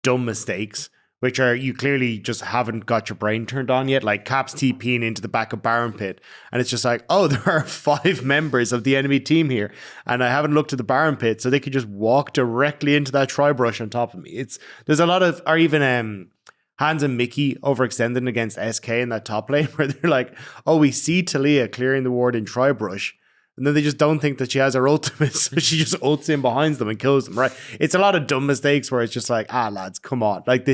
B: dumb mistakes, which are you clearly just haven't got your brain turned on yet. Like Caps TPing into the back of Baron Pit. And it's just like, oh, there are 5 members of the enemy team here. And I haven't looked at the Baron Pit, so they could just walk directly into that tri-brush on top of me. There's a lot of, or even Hans and Mickey overextending against SK in that top lane, where they're like, oh, we see Talia clearing the ward in tri-brush. And then they just don't think that she has her ultimate, so she just ults in behind them and kills them, right? It's a lot of dumb mistakes where it's just like, lads, come on. Like,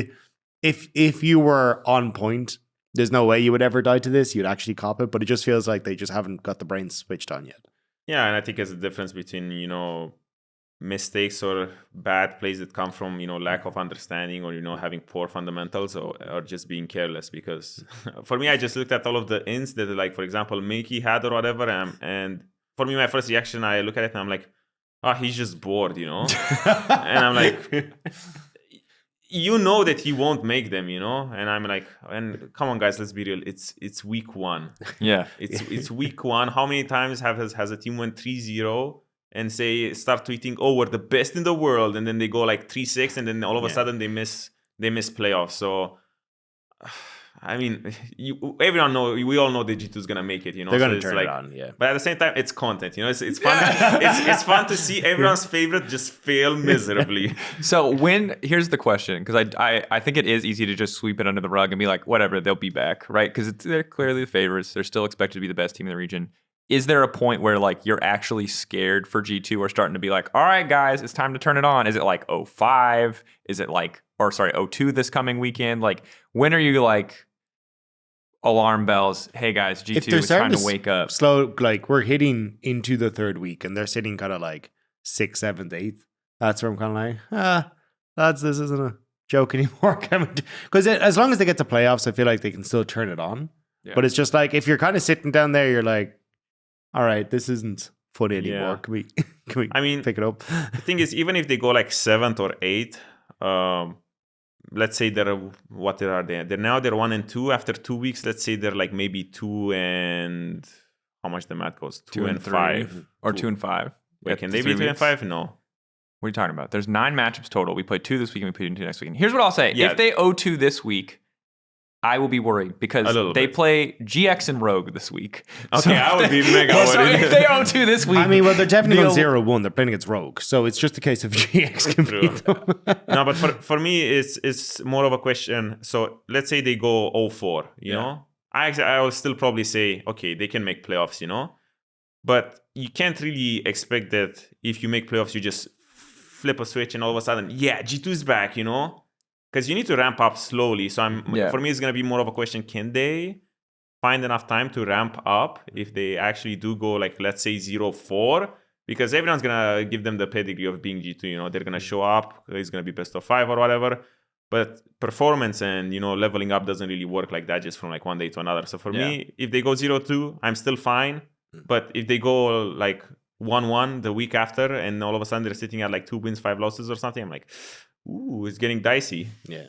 B: if you were on point, there's no way you would ever die to this. You'd actually cop it, but it just feels like they just haven't got the brain switched on yet.
A: Yeah, and I think there's a difference between, you know, mistakes or bad plays that come from, you know, lack of understanding or, you know, having poor fundamentals or just being careless. Because for me, I just looked at all of the ins that, like, for example, Mickey had or whatever, and for me, my first reaction, I look at it and I'm like, he's just bored, you know? And I'm like... You know that he won't make them, you know, and I'm like, and come on, guys, let's be real. It's week 1.
C: Yeah,
A: it's week 1. How many times has a team went 3-0 and start tweeting, oh, we're the best in the world, and then they go like 3-6, and then all of a sudden they miss playoffs. So, I mean, everyone we all know that G2 is gonna make it, you know.
B: They're gonna turn it on, yeah.
A: But at the same time, it's content, you know. It's fun. it's fun to see everyone's favorite just fail miserably.
C: So here's the question, because I think it is easy to just sweep it under the rug and be like, whatever, they'll be back, right? Because they're clearly the favorites. They're still expected to be the best team in the region. Is there a point where like you're actually scared for G2 or starting to be like, all right, guys, it's time to turn it on? Is it like 05? Is it like, 02 this coming weekend? Like, when are you like, alarm bells, hey guys, G2 is trying to wake up?
B: Slow, like we're hitting into the 3rd week and they're sitting kind of like 6th, 7th, 8th. That's where I'm kind of like, lads, this isn't joke anymore. Because as long as they get to playoffs, I feel like they can still turn it on. Yeah. But it's just like, if you're kind of sitting down there, you're like, all right, this isn't funny anymore.
A: Yeah.
B: Can we pick it up?
A: The thing is, even if they go like 7th or 8th, let's say what are they? They're 1-2 after 2 weeks. Let's say they're like maybe 2 and how much the math goes? 2 and 5
C: or 2 and 5.
A: Wait, can they be 2 and 5? No.
C: What are you talking about? There's 9 matchups total. We played 2 this week and we played 2 next week. And here's what I'll say: if they 0-2 this week, I will be worried because they play GX and Rogue this week.
A: Okay, so I would be mega worried.
C: So if they 0-2 this week,
B: I mean, well, they're definitely on 0-1. They're playing against Rogue, so it's just a case of GX can beat them.
A: No, but for me, it's more of a question. So let's say they go 0-4. You know, I will still probably say, okay, they can make playoffs. You know, but you can't really expect that if you make playoffs, you just flip a switch and all of a sudden, G2 is back. You know. Because you need to ramp up slowly. So for me, it's going to be more of a question. Can they find enough time to ramp up if they actually do go, like, let's say 0-4? Because everyone's going to give them the pedigree of being G2. You know, they're going to show up. It's going to be best of 5 or whatever. But performance and, you know, leveling up doesn't really work like that just from like one day to another. So for me, if they go 0-2, I'm still fine. But if they go like 1-1 the week after and all of a sudden they're sitting at like 2 wins, 5 losses or something, I'm like... Ooh, it's getting dicey.
B: Yeah.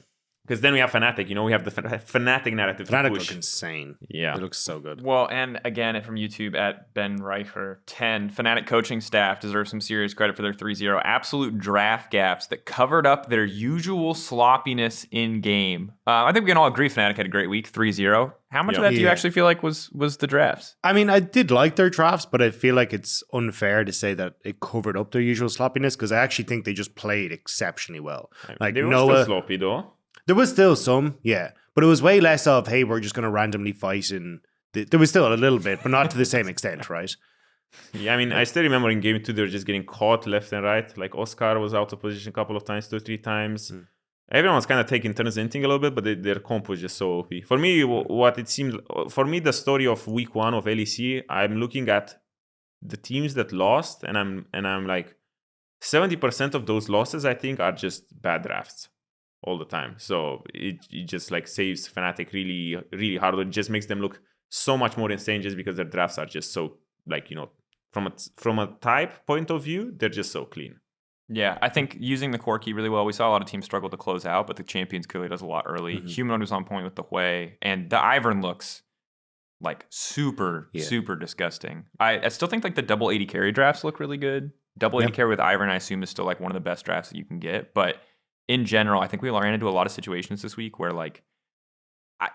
A: Because then we have Fnatic, you know, we have the Fnatic narrative
B: Fnatic
A: to push.
B: looks insane.
A: Yeah.
B: It looks so good.
C: Well, and again, from YouTube at Ben Reicher 10, Fnatic coaching staff deserves some serious credit for their 3-0 absolute draft gaps that covered up their usual sloppiness in game. I think we can all agree Fnatic had a great week, 3-0. How much of that do you actually feel like was the drafts?
B: I mean, I did like their drafts, but I feel like it's unfair to say that it covered up their usual sloppiness because I actually think they just played exceptionally well. Like
A: they were
B: Noah,
A: still sloppy though.
B: There was still some, but it was way less of, hey, we're just going to randomly fight. And there was still a little bit, but not to the same extent, right?
A: Yeah, I mean, I still remember in game 2, they were just getting caught left and right. Like Oscar was out of position a couple of times, 2 or 3 times. Everyone was kind of taking turns inting a little bit, but their comp was just so OP. For me, the story of week 1 of LEC, I'm looking at the teams that lost, and I'm like, 70% of those losses, I think, are just bad drafts all the time. So it just like saves Fnatic really, really hard. It just makes them look so much more insane just because their drafts are just so, like, you know, from a type point of view, they're just so clean.
C: Yeah, I think using the core key really well. We saw a lot of teams struggle to close out, but the Champions clearly does a lot early. Humanoid was on point with the Hui, and the Ivern looks like super disgusting. I still think like the double 80 carry drafts look really good. Double 80 carry with Ivern, I assume, is still like one of the best drafts that you can get. But in general, I think we ran into a lot of situations this week where like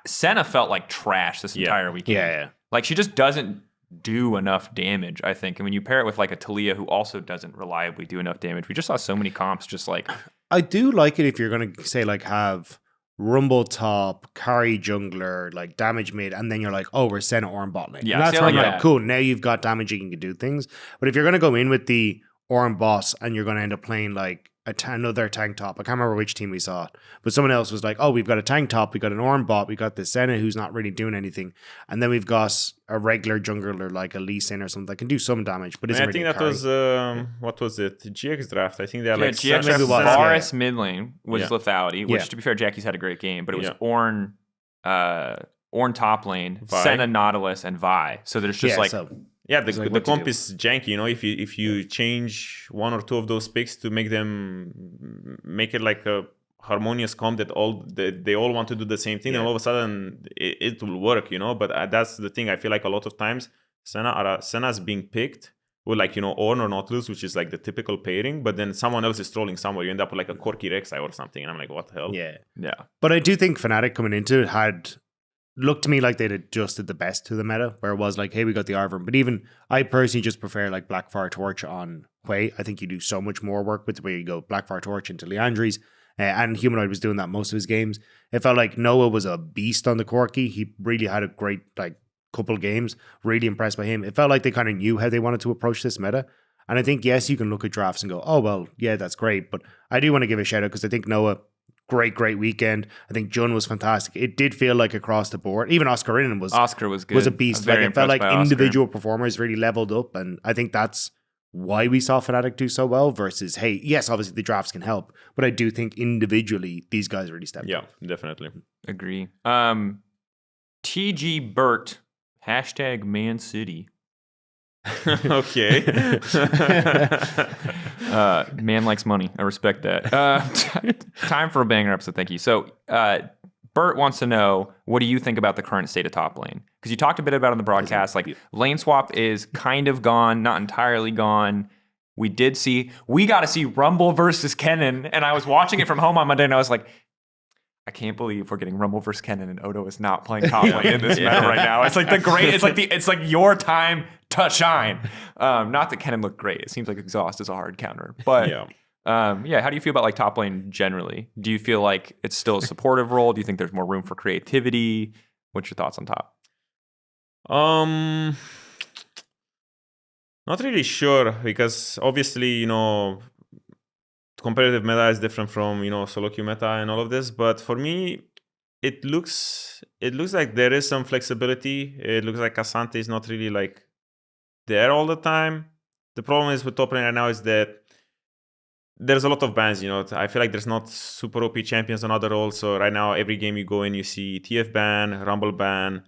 C: Senna felt like trash this entire weekend.
B: Yeah.
C: Like she just doesn't do enough damage, I think. And when you pair it with like a Talia who also doesn't reliably do enough damage, we just saw so many comps just like...
B: I do like it if you're going to say like have Rumble top, carry jungler, like damage mid, and then you're like, oh, we're Senna Ornn bot lane.
C: Yeah,
B: and that's where I'm like, cool, now you've got damaging and can do things. But if you're going to go in with the Ornn boss and you're going to end up playing like another tank top, I can't remember which team we saw, but someone else was like, oh, we've got a tank top, we got an Ornn bot, we got the Senna who's not really doing anything, and then we've got a regular jungler like a Lee Sin or something that can do some damage, but isn't
A: I
B: really
A: think that was what was it, GX draft? I think they had like
C: GX draft. Varus mid lane was lethality, which to be fair, Jackie's had a great game, but it was Ornn top lane, Vi. Senna, Nautilus, and Vi. So there's just
A: the comp is janky, you know. If you change one or two of those picks to make it like a harmonious comp that they all want to do the same thing, and all of a sudden it will work, you know. But that's the thing. I feel like a lot of times Senna's being picked with like, you know, Ornn or Nautilus, which is like the typical pairing, but then someone else is trolling somewhere. You end up with like a Corki Rek'Sai or something, and I'm like, what the hell?
B: Yeah.
C: But
B: I do think Fnatic coming into it had looked to me like they'd adjusted the best to the meta, where it was like, hey, we got the Ivern. But even I personally just prefer like Blackfire Torch on Hui. I think you do so much more work with the way you go Blackfire Torch into Leandri's. And Humanoid was doing that most of his games. It felt like Noah was a beast on the Corki. He really had a great like couple games. Really impressed by him. It felt like they kind of knew how they wanted to approach this meta. And I think, yes, you can look at drafts and go, oh, well, yeah, that's great. But I do want to give a shout out because I think Noah, great weekend. I think Jun was fantastic. It did feel like across the board. Even Oscar
C: was good.
B: Was a beast. Like it felt like individual performers really leveled up, and I think that's why we saw Fnatic do so well versus, hey, yes, obviously the drafts can help, but I do think individually these guys really stepped up.
A: Yeah, definitely.
C: Agree. TG Burt, #Man City.
A: Okay.
C: Man likes money. I respect that. Time for a banger episode. Thank you. So, Bert wants to know, what do you think about the current state of top lane? Because you talked a bit about it on the broadcast. Like, lane swap is kind of gone, not entirely gone. We got to see Rumble versus Kennen. And I was watching it from home on Monday, and I was like, I can't believe we're getting Rumble versus Kennen, and Odo is not playing top lane in this meta right now. It's like it's like your time to shine. Not that Kennen looked great. It seems like Exhaust is a hard counter. But how do you feel about like top lane generally? Do you feel like it's still a supportive role? Do you think there's more room for creativity? What's your thoughts on top?
A: Not really sure, because obviously, competitive meta is different from, solo queue meta and all of this. But for me, it looks like there is some flexibility. It looks like K'Sante is not really like there all the time. The problem is with top lane right now is that there's a lot of bans. I feel like there's not super OP champions on other roles. So right now, every game you go in, you see TF ban, Rumble ban,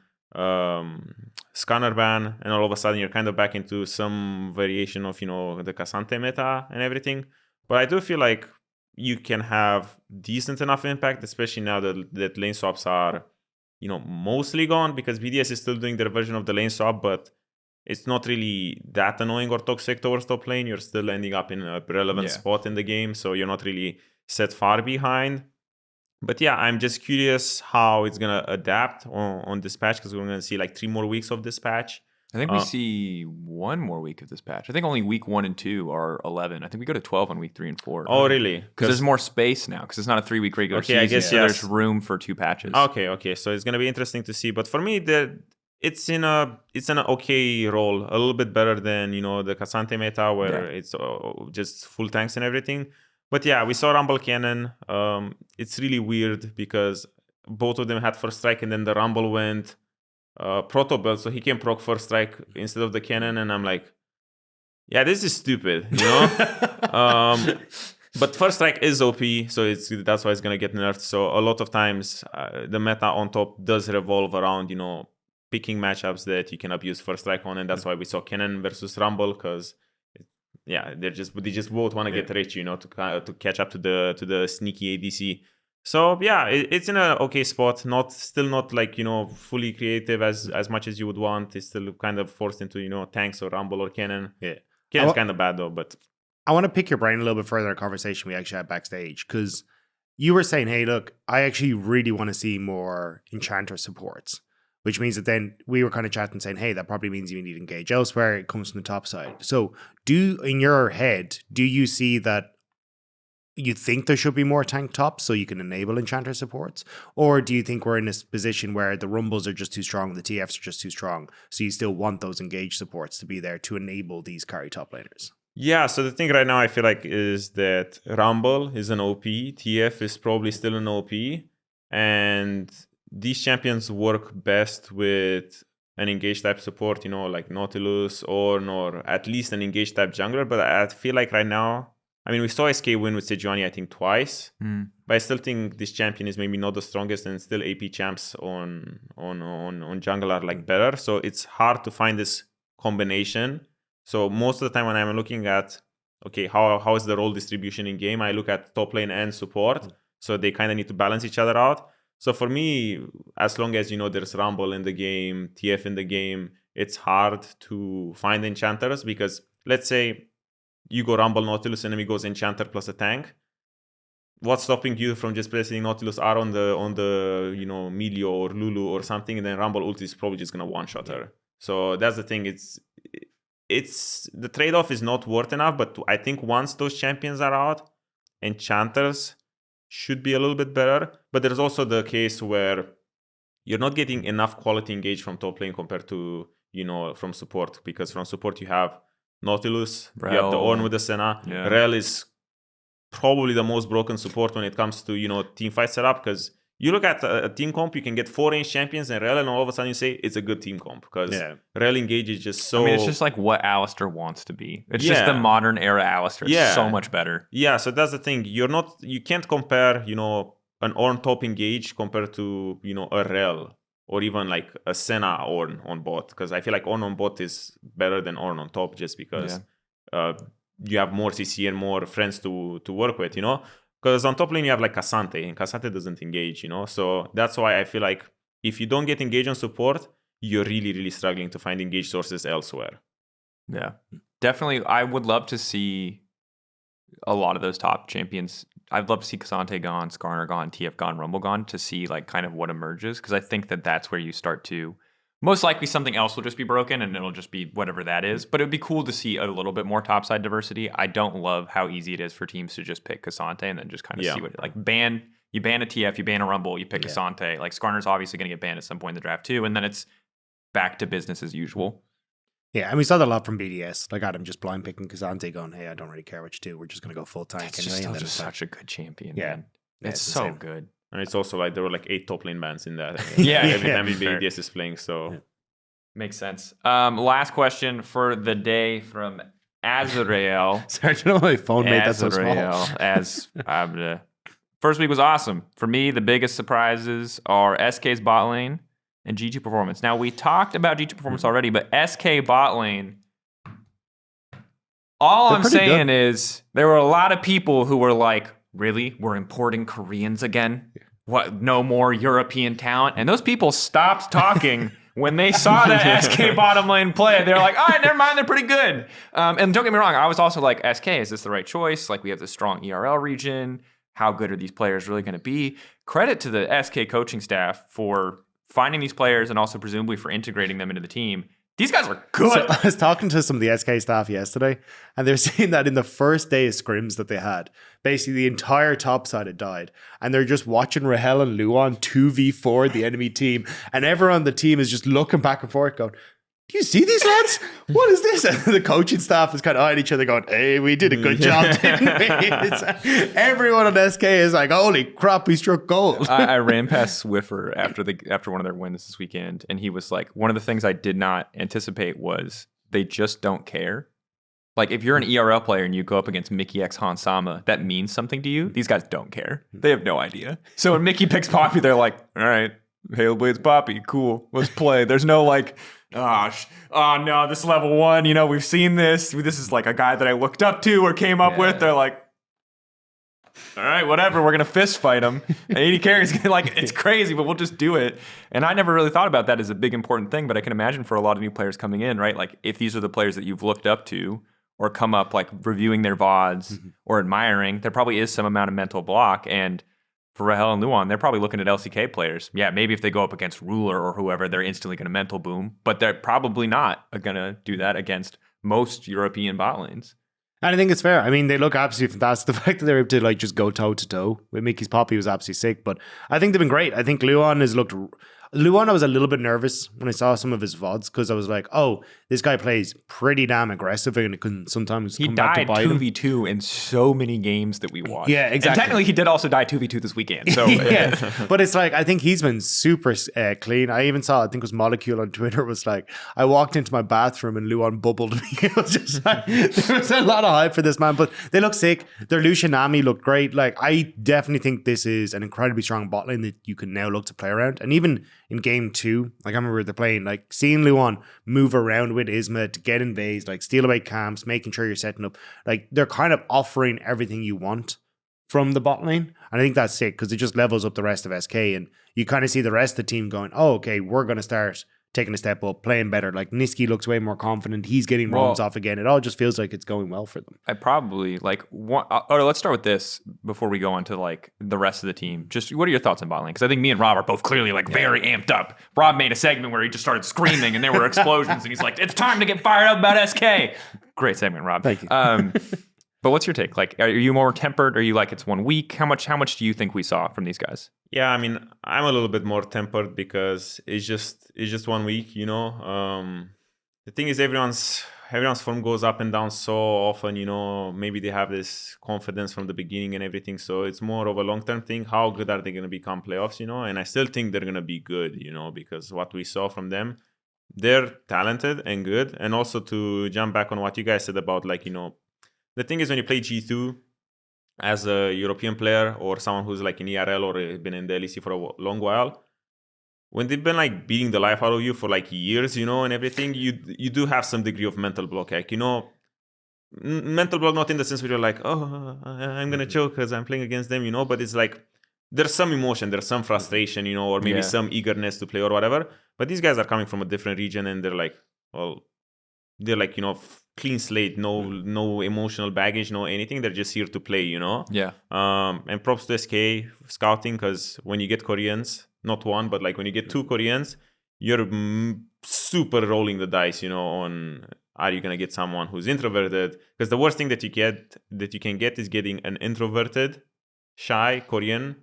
A: Scanner ban, and all of a sudden you're kind of back into some variation of the K'Sante meta and everything. But I do feel like you can have decent enough impact, especially now that lane swaps are, mostly gone, because BDS is still doing their version of the lane swap, but it's not really that annoying or toxic towards top lane. You're still ending up in a relevant spot in the game, so you're not really set far behind. But yeah, I'm just curious how it's going to adapt on this patch, because we're going to see like 3 more weeks of this patch.
C: I think we see 1 more week of this patch. I think only week 1 and 2 are 11. I think we go to 12 on week 3 and 4.
A: Oh, really?
C: Because there's more space now, because it's not a 3-week regular season. I guess, there's room for 2 patches.
A: Okay. So it's going to be interesting to see. But for me, it's in an okay role, a little bit better than, the K'Sante meta, where it's just full tanks and everything. But yeah, we saw Rumble Kennen. It's really weird because both of them had first strike, and then the Rumble went Proto Belt, so he can proc first strike instead of the Kennen, and I'm like, yeah, this is stupid, But first strike is OP, so that's why it's gonna get nerfed. So a lot of times the meta on top does revolve around picking matchups that you can abuse first strike on, and that's why we saw Kennen versus Rumble, because they just both want to get rich, to catch up to the sneaky ADC. So yeah, it's in an okay spot. Still not like fully creative as much as you would want. It's still kind of forced into tanks or Rumble or Kennen. Yeah, Kennen's kind of bad though. But
B: I want to pick your brain a little bit further in a conversation we actually had backstage, because you were saying, hey, look, I actually really want to see more Enchanter supports, which means that then we were kind of chatting saying, hey, that probably means you need to engage elsewhere. It comes from the top side. So in your head, do you see that you think there should be more tank tops so you can enable Enchanter supports? Or do you think we're in this position where the Rumbles are just too strong, the TFs are just too strong, so you still want those engaged supports to be there to enable these carry top laners?
A: Yeah, so the thing right now I feel like is that Rumble is an OP, TF is probably still an OP, and these champions work best with an engaged type support, like Nautilus or at least an engaged type jungler. But I feel like right now, we saw SK win with Sejuani, I think, twice. But I still think this champion is maybe not the strongest, and still AP champs on jungle are like better. So it's hard to find this combination. So most of the time when I'm looking at, okay, how is the role distribution in game, I look at top lane and support. So they kind of need to balance each other out. So for me, as long as, there's Rumble in the game, TF in the game, it's hard to find enchanters, because let's say you go Rumble Nautilus, enemy goes Enchanter plus a tank. What's stopping you from just placing Nautilus R on the Melio or Lulu or something, and then Rumble ult is probably just gonna one-shot her. So that's the thing. It's the trade-off is not worth enough, but I think once those champions are out, enchanters should be a little bit better. But there's also the case where you're not getting enough quality engage from top lane compared to from support, because from support you have Nautilus, you have the Ornn with the Senna. Rel is probably the most broken support when it comes to team fight setup, because you look at a team comp, you can get 4 range champions and Rel, and all of a sudden you say it's a good team comp because Rel Engage is just so.
C: I mean, it's just like what Alistair wants to be. It's just the modern era Alistair. It's so much better.
A: Yeah, so that's the thing. You can't compare, an Ornn top Engage compared to, a Rel or even like a Senna Ornn on bot, because I feel like Ornn on bot is better than Ornn on top just because you have more CC and more friends to work with, Because on top lane you have like Cassante, and Cassante doesn't engage, So that's why I feel like if you don't get engage on support, you're really, really struggling to find engage sources elsewhere.
C: Yeah, definitely. I would love to see a lot of those top champions. I'd love to see Cassante gone, Skarner gone, TF gone, Rumble gone, to see like kind of what emerges. Because I think that's where you start to. Most likely something else will just be broken and it'll just be whatever that is. But it'd be cool to see a little bit more topside diversity. I don't love how easy it is for teams to just pick Cassante and then just kind of see what you ban a TF, you ban a Rumble, you pick Cassante. Like Skarner's obviously going to get banned at some point in the draft too. And then it's back to business as usual.
B: Yeah, and we saw that a lot from BDS. Like Adam just blind picking Cassante going, hey, I don't really care what you do. We're just going to go full tank.
C: It's just such a good champion.
B: Yeah.
C: Man. It's so good.
A: And it's also like there were like 8 top lane bans in that.
C: Every
A: time BDS is playing, so... Yeah.
C: Makes sense. Last question for the day from Azrael.
B: Sorry, I don't know why my phone made that so small.
C: First week was awesome. For me, the biggest surprises are SK's bot lane and G2 performance. Now, we talked about G2 performance already, but SK bot lane, all I'm saying is there were a lot of people who were like, really? We're importing Koreans again? What? No more European talent? And those people stopped talking when they saw that SK bottom lane play. They're like, all right, never mind, they're pretty good. And don't get me wrong, I was also like, SK, is this the right choice? Like, we have this strong ERL region. How good are these players really going to be? Credit to the SK coaching staff for finding these players and also presumably for integrating them into the team. These guys are good.
B: So I was talking to some of the SK staff yesterday, and they're saying that in the first day of scrims that they had, basically the entire top side had died, and they're just watching Rahel and Luan 2v4 the enemy team, and everyone on the team is just looking back and forth going, do you see these lads? What is this? And the coaching staff is kind of eyeing each other going, hey, we did a good job, didn't we? Everyone on SK is like, holy crap, we struck gold.
C: I ran past Swiffer after one of their wins this weekend, and he was like, one of the things I did not anticipate was they just don't care. Like, if you're an ERL player and you go up against Mickey X Hansama, that means something to you. These guys don't care. They have no idea. So when Mickey picks Poppy, they're like, all right, Halo Blade's Poppy, cool, let's play. There's no like, oh no, this level 1, we've seen this. This is like a guy that I looked up to or came up with. They're like, all right, whatever, we're going to fist fight him. And 80 carries, like, it's crazy, but we'll just do it. And I never really thought about that as a big important thing, but I can imagine for a lot of new players coming in, right? Like, if these are the players that you've looked up to or come up, like, reviewing their VODs or admiring, there probably is some amount of mental block. And for Rahel and Luan, they're probably looking at LCK players. Yeah, maybe if they go up against Ruler or whoever, they're instantly going to mental boom, but they're probably not going to do that against most European bot lanes.
B: And I think it's fair. I mean, they look absolutely fantastic. The fact that they're able to just go toe to toe with Mickey's Poppy was absolutely sick, but I think they've been great. I think Luan, I was a little bit nervous when I saw some of his VODs because I was like, oh, this guy plays pretty damn aggressive and it can sometimes come back to bite him.
C: He died 2v2 in so many games that we watched.
B: Yeah, exactly.
C: And technically he did also die 2v2 this weekend. So
B: But it's like, I think he's been super clean. I even saw, I think it was Molecule on Twitter was like, I walked into my bathroom and Luan bubbled me. It was just like, there was a lot of hype for this man, but they look sick. Their Lucian Nami looked great. Like, I definitely think this is an incredibly strong bot lane that you can now look to play around. And even in game 2, like I remember they're playing, like seeing Luan move around with Isma to get invades, like steal away camps, making sure you're setting up, like they're kind of offering everything you want from the bot lane. And I think that's sick because it just levels up the rest of SK and you kind of see the rest of the team going, oh, okay, we're going to start taking a step up, playing better. Like Niski looks way more confident. He's getting roams off again. It all just feels like it's going well for them.
C: I probably let's start with this before we go on to like the rest of the team. Just what are your thoughts on bot lane? Because I think me and Rob are both clearly like very amped up. Rob made a segment where he just started screaming and there were explosions and he's like, it's time to get fired up about SK. Great segment, Rob.
B: Thank you.
C: But what's your take? Like, are you more tempered? Are you like it's 1 week? How much do you think we saw from these guys?
A: Yeah, I mean, I'm a little bit more tempered because it's just 1 week, the thing is, everyone's form goes up and down so often, maybe they have this confidence from the beginning and everything. So it's more of a long-term thing. How good are they going to become playoffs, And I still think they're going to be good, because what we saw from them, they're talented and good. And also to jump back on what you guys said about the thing is when you play G2 as a European player or someone who's like in ERL or been in the LEC for a long while, when they've been like beating the life out of you for like years, and everything, you do have some degree of mental block. Like, mental block, not in the sense where you're like, oh, I'm going to choke because I'm playing against them, but it's like there's some emotion, there's some frustration, or maybe some eagerness to play or whatever. But these guys are coming from a different region and they're like, clean slate, no emotional baggage, no anything. They're just here to play,
C: Yeah.
A: And props to SK scouting, because when you get Koreans, not one, but like when you get 2 Koreans, you're super rolling the dice, on are you gonna get someone who's introverted? Because the worst thing that you can get is getting an introverted, shy Korean,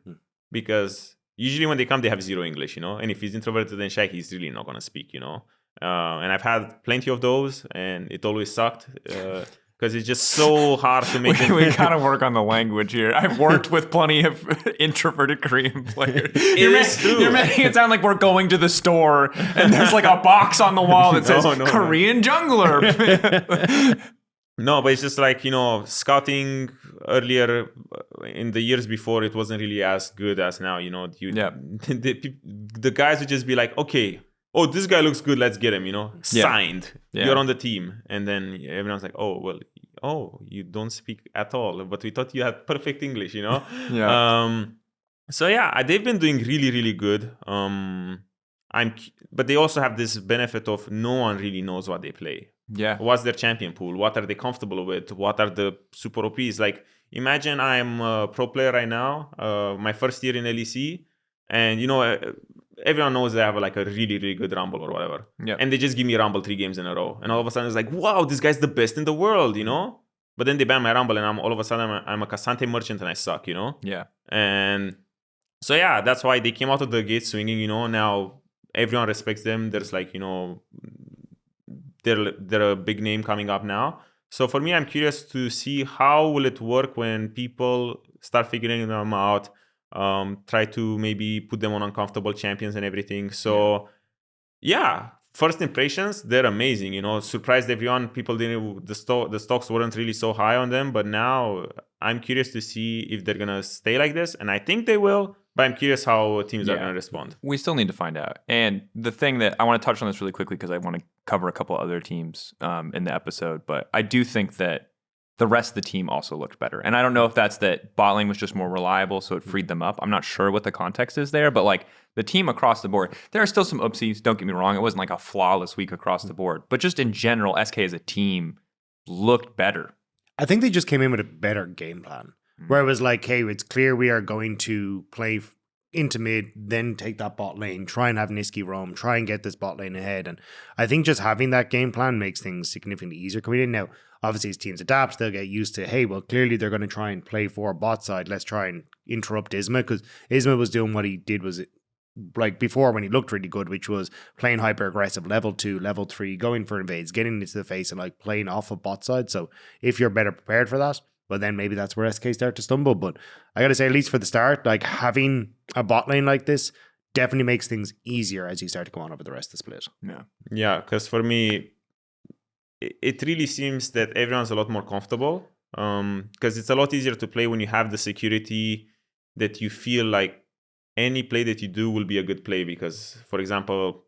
A: because usually when they come, they have zero English, and if he's introverted and shy, he's really not gonna speak, And I've had plenty of those, and it always sucked. Because it's just so hard to make
C: we gotta work on the language here. I've worked with plenty of introverted Korean players. You're making it sound like we're going to the store and there's like a box on the wall that says Korean jungler.
A: No, but it's just like, scouting earlier in the years before, it wasn't really as good as now, the guys would just be like, okay, oh, this guy looks good, let's get him, signed. Yeah. You're on the team. And then everyone's like, oh, well, you don't speak at all. But we thought you had perfect English,
C: Yeah.
A: So yeah, they've been doing really, really good. But they also have this benefit of no one really knows what they play.
C: Yeah.
A: What's their champion pool? What are they comfortable with? What are the super OPs? Like, imagine I'm a pro player right now, my first year in LEC, and everyone knows they have like a really, really good Rumble or whatever.
C: Yeah.
A: And they just give me Rumble 3 games in a row. And all of a sudden it's like, wow, this guy's the best in the world, But then they ban my Rumble and all of a sudden I'm a Cassante merchant and I suck,
C: Yeah.
A: And so yeah, that's why they came out of the gate swinging, Now everyone respects them. There's like, they're a big name coming up now. So for me, I'm curious to see how will it work when people start figuring them out. Try to maybe put them on uncomfortable champions and everything. So yeah, first impressions, they're amazing, surprised everyone. People didn't, the stocks weren't really so high on them, but now I'm curious to see if they're gonna stay like this, and I think they will, but I'm curious how teams are gonna respond.
C: We still need to find out. And the thing that I want to touch on this really quickly, because I want to cover a couple other teams in the episode, but I do think that the rest of the team also looked better. And I don't know if that's that bot lane was just more reliable, so it freed them up. I'm not sure what the context is there, but like the team across the board, there are still some oopsies, don't get me wrong. It wasn't like a flawless week across the board, but just in general, SK as a team looked better.
B: I think they just came in with a better game plan, where it was like, hey, it's clear we are going to play into mid, then take that bot lane, try and have Niski roam, try and get this bot lane ahead. And I think just having that game plan makes things significantly easier coming in. Now, obviously, as teams adapt, they'll get used to, hey, well, clearly they're going to try and play for bot side. Let's try and interrupt Isma, because Isma was doing what he did was like before when he looked really good, which was playing hyper aggressive, level 2, level 3, going for invades, getting into the face and like playing off of bot side. So if you're better prepared for that, well, then maybe that's where SK start to stumble. But I got to say, at least for the start, like having a bot lane like this definitely makes things easier as you start to go on over the rest of the split.
A: Yeah, because for me, it really seems that everyone's a lot more comfortable, because it's a lot easier to play when you have the security that you feel like any play that you do will be a good play. Because, for example,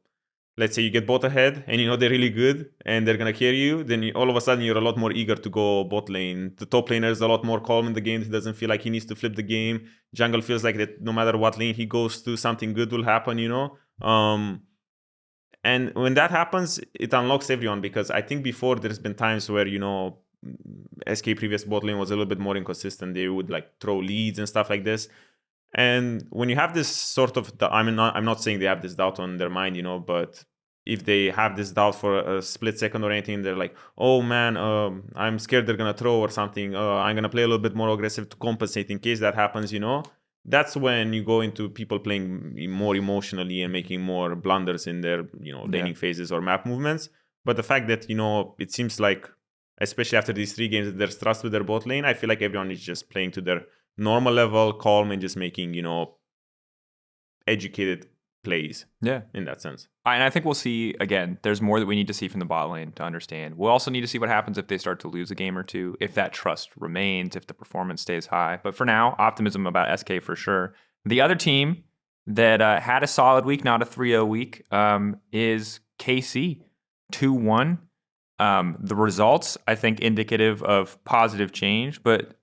A: let's say you get bot ahead and they're really good and they're going to carry you, then all of a sudden you're a lot more eager to go bot lane. The top laner is a lot more calm in the game. He doesn't feel like he needs to flip the game. Jungle feels like that no matter what lane he goes to, something good will happen, And when that happens, it unlocks everyone, because I think before there's been times where, SK previous bot lane was a little bit more inconsistent. They would like throw leads and stuff like this. And when you have this sort of, I'm not saying they have this doubt on their mind, but if they have this doubt for a split second or anything, they're like, oh man, I'm scared they're going to throw or something. I'm going to play a little bit more aggressive to compensate in case that happens, That's when you go into people playing more emotionally and making more blunders in their, laning phases or map movements. But the fact that, it seems like, especially after these 3 games, there's trust with their bot lane. I feel like everyone is just playing to their normal level, calm, and just making, educated plays.
C: Yeah.
A: In that sense.
C: And I think we'll see, again, there's more that we need to see from the bot lane to understand. We'll also need to see what happens if they start to lose a game or two, if that trust remains, if the performance stays high. But for now, optimism about SK for sure. The other team that had a solid week, not a 3-0 week, is KC. 2-1. The results, I think, indicative of positive change, but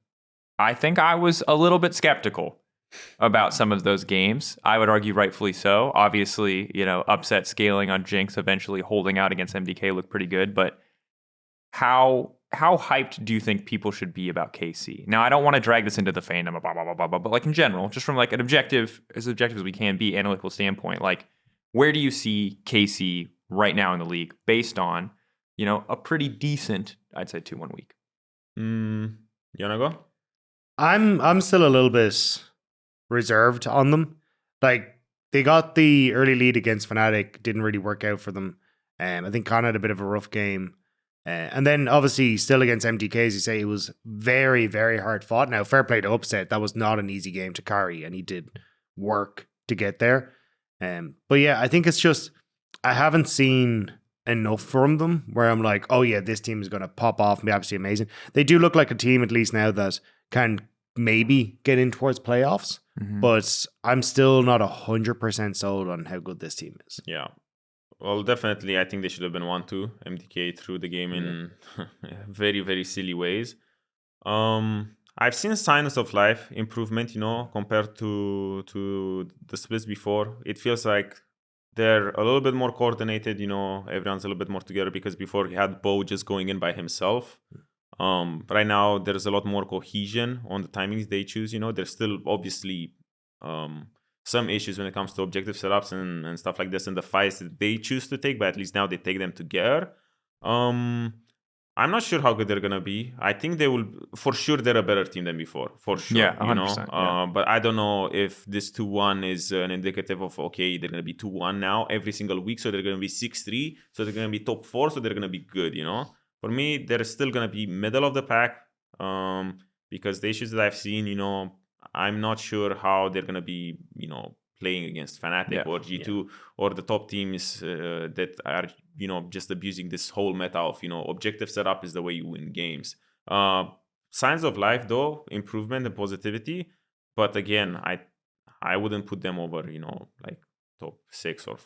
C: I think I was a little bit skeptical about some of those games. I would argue rightfully so. Obviously, upset scaling on Jinx, eventually holding out against MDK looked pretty good, but how hyped do you think people should be about KC? Now, I don't want to drag this into the fandom, blah, blah, blah, blah, but like in general, just from like an objective as we can be, analytical standpoint, like where do you see KC right now in the league based on, a pretty decent, I'd say 2-1 week?
A: You wanna go?
B: I'm still a little bit reserved on them. Like, they got the early lead against Fnatic, didn't really work out for them. I think Con had a bit of a rough game. And then obviously still against MDK, as you say, it was very, very hard fought. Now, fair play to Upset. That was not an easy game to carry, and he did work to get there. But yeah, I think it's just, I haven't seen enough from them where I'm like, oh yeah, this team is going to pop off and be absolutely amazing. They do look like a team, at least now, that can maybe get in towards playoffs, but I'm still not 100% sold on how good this team is.
A: Yeah. Well, definitely, I think they should have been 1-2. MDK threw the game in very, very silly ways. I've seen signs of life improvement, compared to the splits before. It feels like they're a little bit more coordinated, everyone's a little bit more together, because before he had Bo just going in by himself. Right now, there's a lot more cohesion on the timings they choose, There's still obviously some issues when it comes to objective setups and stuff like this, and the fights that they choose to take, but at least now they take them together. I'm not sure how good they're gonna be. I think they will, for sure, they're a better team than before, for sure.
C: Yeah, 100%, yeah.
A: But I don't know if this 2-1 is an indicative of, okay, they're gonna be 2-1 now every single week, so they're gonna be 6-3, so they're gonna be top 4, so they're gonna be good. For me, they're still gonna be middle of the pack, because the issues that I've seen, I'm not sure how they're gonna be, playing against Fnatic or G2 or the top teams that are, just abusing this whole meta of, objective setup is the way you win games. Signs of life, though, improvement and positivity. But again, I wouldn't put them over, like top 6 or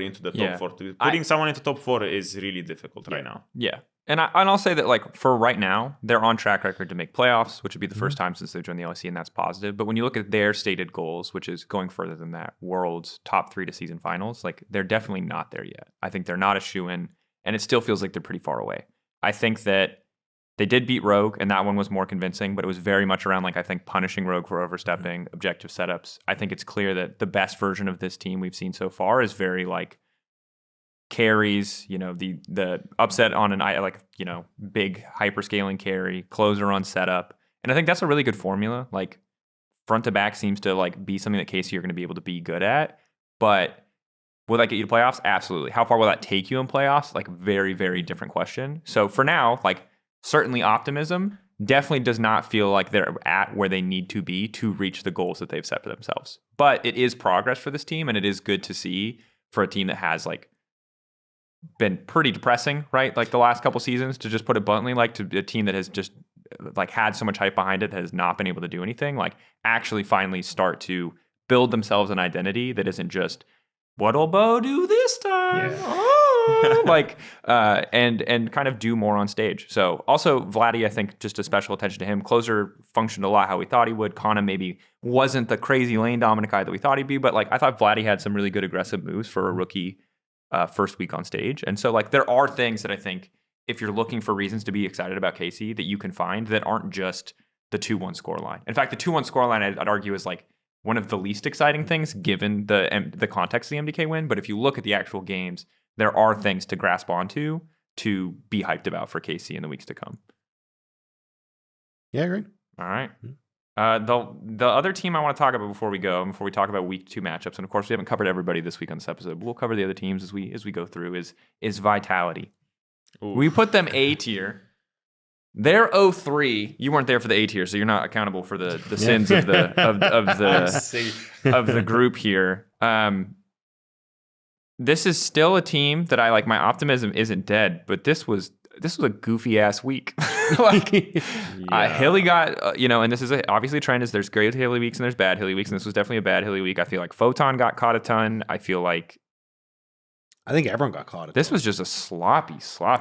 A: into the top 4. Putting someone into top 4 is really difficult right now.
C: Yeah. And I'll say that, like, for right now, they're on track record to make playoffs, which would be the first time since they've joined the LEC, and that's positive. But when you look at their stated goals, which is going further than that, Worlds, top 3 to season finals, like, they're definitely not there yet. I think they're not a shoo-in, and it still feels like they're pretty far away. I think that they did beat Rogue, and that one was more convincing, but it was very much around, like, I think punishing Rogue for overstepping, objective setups. I think it's clear that the best version of this team we've seen so far is very, like, carries, the upset on an big hyperscaling carry, closer on setup. And I think that's a really good formula. Like, front to back seems to like be something that KC are going to be able to be good at. But will that get you to playoffs? Absolutely. How far will that take you in playoffs? Like, very, very different question. So for now, like, certainly optimism. Definitely does not feel like they're at where they need to be to reach the goals that they've set for themselves. But it is progress for this team, and it is good to see for a team that has like been pretty depressing, right? Like the last couple seasons, to just put it bluntly, like to a team that has just like had so much hype behind it that has not been able to do anything, like actually finally start to build themselves an identity that isn't just, what'll Bo do this time?
B: Yeah.
C: Oh! like, and kind of do more on stage. So also Vladdy, I think just a special attention to him. Closer functioned a lot how we thought he would. Kana maybe wasn't the crazy lane dominant guy that we thought he'd be, but like I thought Vladdy had some really good aggressive moves for a rookie first week on stage. And so like there are things that I think if you're looking for reasons to be excited about KC that you can find that aren't just the 2-1 scoreline. In fact, the 2-1 scoreline I'd argue is like one of the least exciting things given the context of the MDK win. But if you look at the actual games, there are things to grasp onto to be hyped about for KC in the weeks to come.
B: Yeah, great.
C: All right. The other team I want to talk about before we talk about week 2 matchups, and of course we haven't covered everybody this week on this episode, but we'll cover the other teams as we go through, is Vitality. We put them A tier. They're 03. You weren't there for the A tier, so you're not accountable for the sins of the of the group here. This is still a team that I like. My optimism isn't dead, but this was a goofy ass week. Hilly got and this is obviously a trend. Is there's great Hilly weeks and there's bad Hilly weeks, and this was definitely a bad Hilly week. I feel like Photon got caught a ton. I think
B: everyone got caught.
C: This was just a sloppy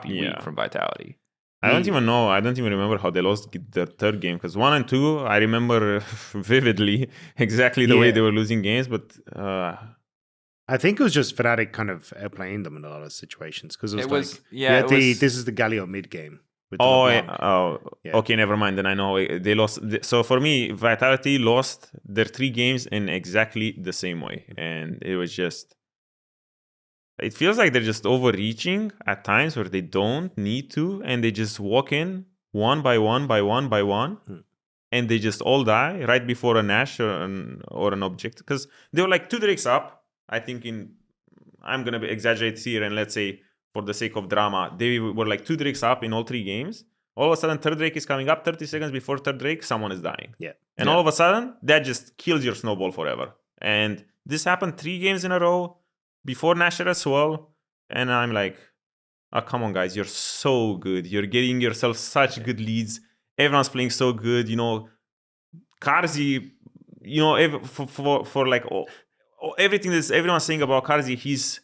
C: week from Vitality.
A: I don't even know. I don't even remember how they lost the third game, because 1 and 2, I remember vividly exactly the way they were losing games. But
B: I think it was just Fnatic kind of outplaying them in a lot of situations, because this is the Galio mid game.
A: Okay, never mind. Then I know they lost. So for me, Vitality lost their 3 games in exactly the same way, and it was just. It feels like they're just overreaching at times where they don't need to, and they just walk in one by one, and they just all die right before a Nash or an object. Because they were like 2 drakes up. I think I'm going to exaggerate here, and let's say for the sake of drama, they were like 2 drakes up in all 3 games. All of a sudden, third drake is coming up. 30 seconds before third drake, someone is dying.
B: Yeah.
A: And all of a sudden, that just kills your snowball forever. And this happened 3 games in a row. Before Nasher as well, and I'm like, oh, come on, guys, you're so good. You're getting yourself such good leads. Everyone's playing so good. Karzi, for like everything that everyone's saying about Karzi, he's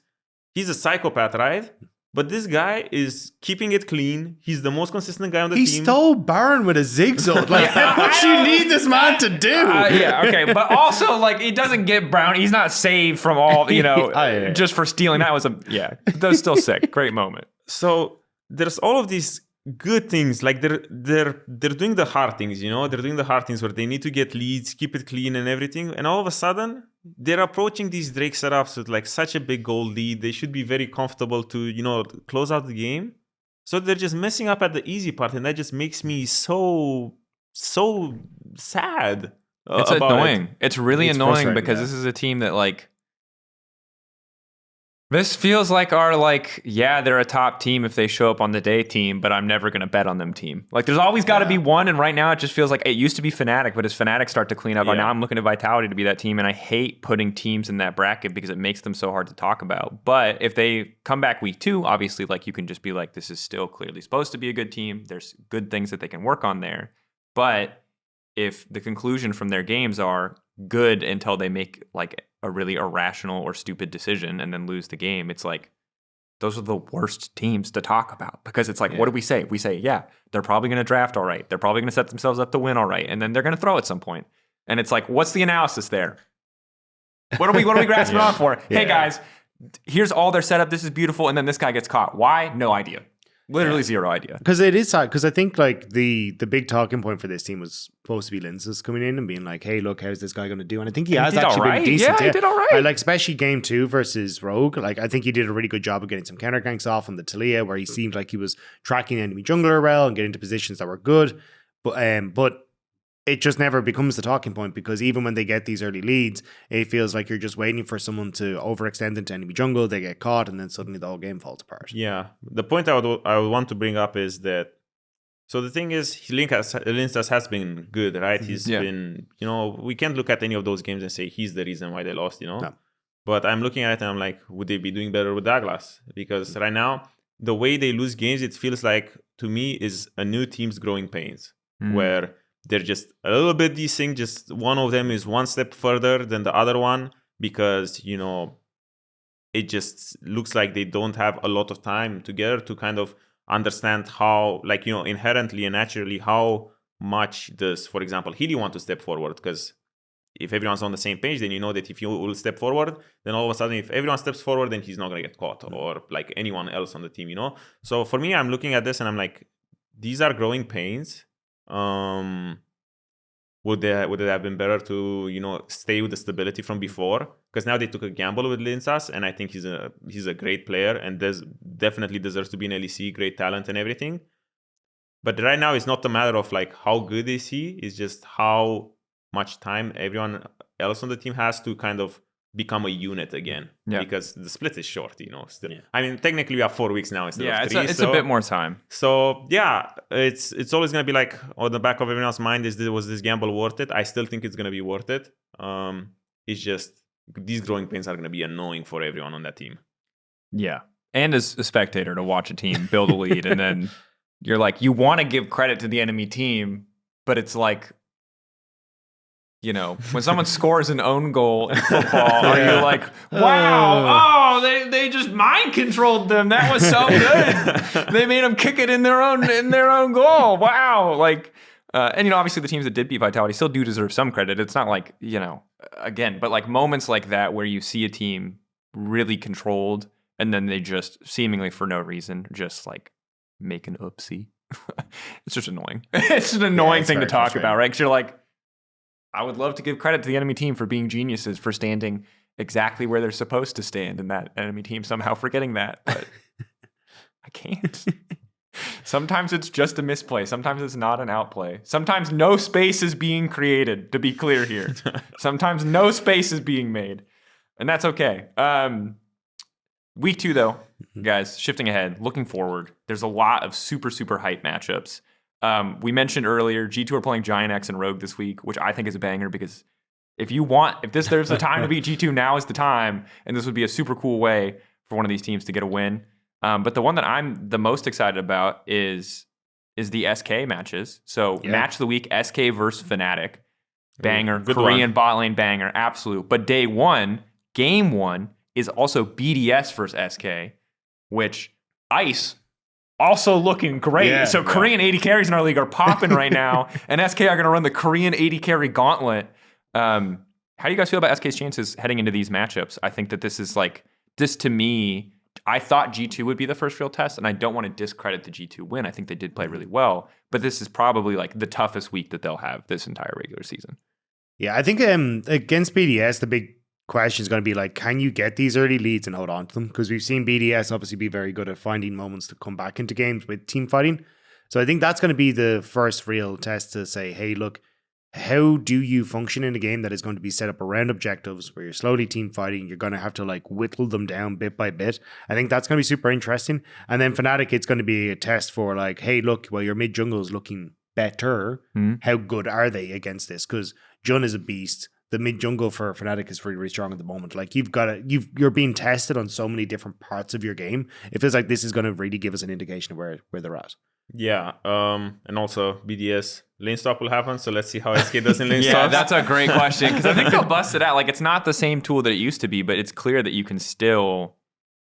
A: a psychopath, right? But this guy is keeping it clean. He's the most consistent guy on the team.
B: He stole Baron with a zigzag. Like, how much you need this man to do?
C: Okay. But also, like, he doesn't get Brown. He's not saved from all, just for stealing. That was that was still sick. Great moment.
A: So there's all of these good things. Like, they're doing the hard things, They're doing the hard things where they need to get leads, keep it clean and everything. And all of a sudden, they're approaching these Drake setups with like such a big goal lead. They should be very comfortable to, close out the game. So they're just messing up at the easy part, and that just makes me so sad.
C: It's annoying. It's really annoying because this is a team that like. This feels like our they're a top team if they show up on the day team, but I'm never going to bet on them team. Like, there's always got to be one, and right now it just feels like it used to be Fnatic, but as Fnatic start to clean up, now I'm looking at Vitality to be that team, and I hate putting teams in that bracket because it makes them so hard to talk about. But if they come back week 2, obviously, like, you can just be like, this is still clearly supposed to be a good team. There's good things that they can work on there. But if the conclusion from their games are good until they make like a really irrational or stupid decision and then lose the game, it's like those are the worst teams to talk about, because it's like, what do we say? We say, they're probably going to draft all right. They're probably going to set themselves up to win all right. And then they're going to throw at some point. And it's like, what's the analysis there? What are we grasping on for? Hey guys, here's all their setup. This is beautiful. And then this guy gets caught. Why? No idea. Literally zero idea.
B: Because it is sad. Because I think like the big talking point for this team was supposed to be Linds's coming in and being like, "Hey, look, how's this guy going to do?" And I think he has actually been decent.
C: Yeah, he did all right.
B: Like, especially game 2 versus Rogue. Like, I think he did a really good job of getting some counter ganks off on the Talia, where he seemed like he was tracking enemy jungler well and getting into positions that were good. But it just never becomes the talking point, because even when they get these early leads, it feels like you're just waiting for someone to overextend into enemy jungle, they get caught, and then suddenly the whole game falls apart.
A: Yeah. The point I would want to bring up is that, so the thing is, Lindstas has been good, right? He's been, we can't look at any of those games and say he's the reason why they lost, No. But I'm looking at it and I'm like, would they be doing better with Douglas? Because right now, the way they lose games, it feels like, to me, is a new team's growing pains, where they're just a little bit desync. Just one of them is one step further than the other one, because, it just looks like they don't have a lot of time together to kind of understand how, inherently and naturally, how much does, for example, Healy want to step forward. Because if everyone's on the same page, then you know that if you will step forward, then all of a sudden, if everyone steps forward, then he's not going to get caught, or like anyone else on the team, So for me, I'm looking at this and I'm like, these are growing pains. Would it have been better to stay with the stability from before? Because now they took a gamble with Linsas, and I think he's a great player and definitely deserves to be an LEC, great talent and everything. But right now it's not a matter of like how good is he, it's just how much time everyone else on the team has to kind of become a unit again.
C: Yeah.
A: Because the split is short, still. Yeah. I mean, technically we have 4 weeks now instead of 3.
C: It's a bit more time.
A: So yeah, it's always going to be like on the back of everyone's mind, was this gamble worth it? I still think it's going to be worth it. It's just these growing pains are going to be annoying for everyone on that team.
C: Yeah. And as a spectator to watch a team build a lead and then you're like, you want to give credit to the enemy team, but it's like, when someone scores an own goal in football, you're like, wow, they just mind controlled them. That was so good. They made them kick it in their own goal. Wow. And obviously the teams that did beat Vitality still do deserve some credit. It's not like, again, but like moments like that where you see a team really controlled and then they just seemingly for no reason just like make an oopsie. It's just annoying. It's an annoying thing to talk about, right? Because you're like, I would love to give credit to the enemy team for being geniuses, for standing exactly where they're supposed to stand, and that enemy team somehow forgetting that. But I can't. Sometimes it's just a misplay. Sometimes it's not an outplay. Sometimes no space is being created, to be clear here. Sometimes no space is being made. And that's okay. Week 2, though, guys, shifting ahead, looking forward, there's a lot of super, super hype matchups. We mentioned earlier, G2 are playing Giant X and Rogue this week, which I think is a banger because if there's a time to beat G2, now is the time, and this would be a super cool way for one of these teams to get a win. But the one that I'm the most excited about is the SK matches. So match of the week, SK versus Fnatic, banger, Korean bot lane banger, absolute. But day 1, game 1 is also BDS versus SK, which ICE. Also looking great.
B: Yeah,
C: so Korean 80 carries in our league are popping right now, and SK are going to run the Korean 80 carry gauntlet. How do you guys feel about SK's chances heading into these matchups? I think that this to me, I thought G2 would be the first real test, and I don't want to discredit the G2 win. I think they did play really well, but this is probably like the toughest week that they'll have this entire regular season.
B: Yeah, I think against BDS, the big question is going to be like, can you get these early leads and hold on to them? Because we've seen BDS obviously be very good at finding moments to come back into games with team fighting. So I think that's going to be the first real test to say, hey, look, how do you function in a game that is going to be set up around objectives where you're slowly team fighting? You're going to have to like whittle them down bit by bit. I think that's going to be super interesting. And then Fnatic, it's going to be a test for like, hey, look, well, your mid jungle is looking better. How good are they against this? Because Jun is a beast. The mid jungle for Fnatic is really, really strong at the moment. Like you're being tested on so many different parts of your game. It feels like this is going to really give us an indication of where they're at.
A: Yeah, and also BDS lane stop will happen. So let's see how SK does in lane stop.
C: Yeah, that's a great question because I think they'll bust it out. Like it's not the same tool that it used to be, but it's clear that you can still.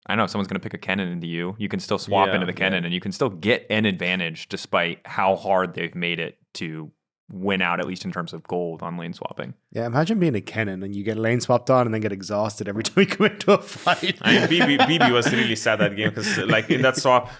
C: I know if someone's going to pick a Kennen into you can still swap into the Kennen and you can still get an advantage despite how hard they've made it to win out, at least in terms of gold on lane swapping.
B: Yeah, imagine being a Kennen and you get lane swapped on and then get exhausted every time you come into a fight.
A: I mean, BB was really sad that game because like in that swap,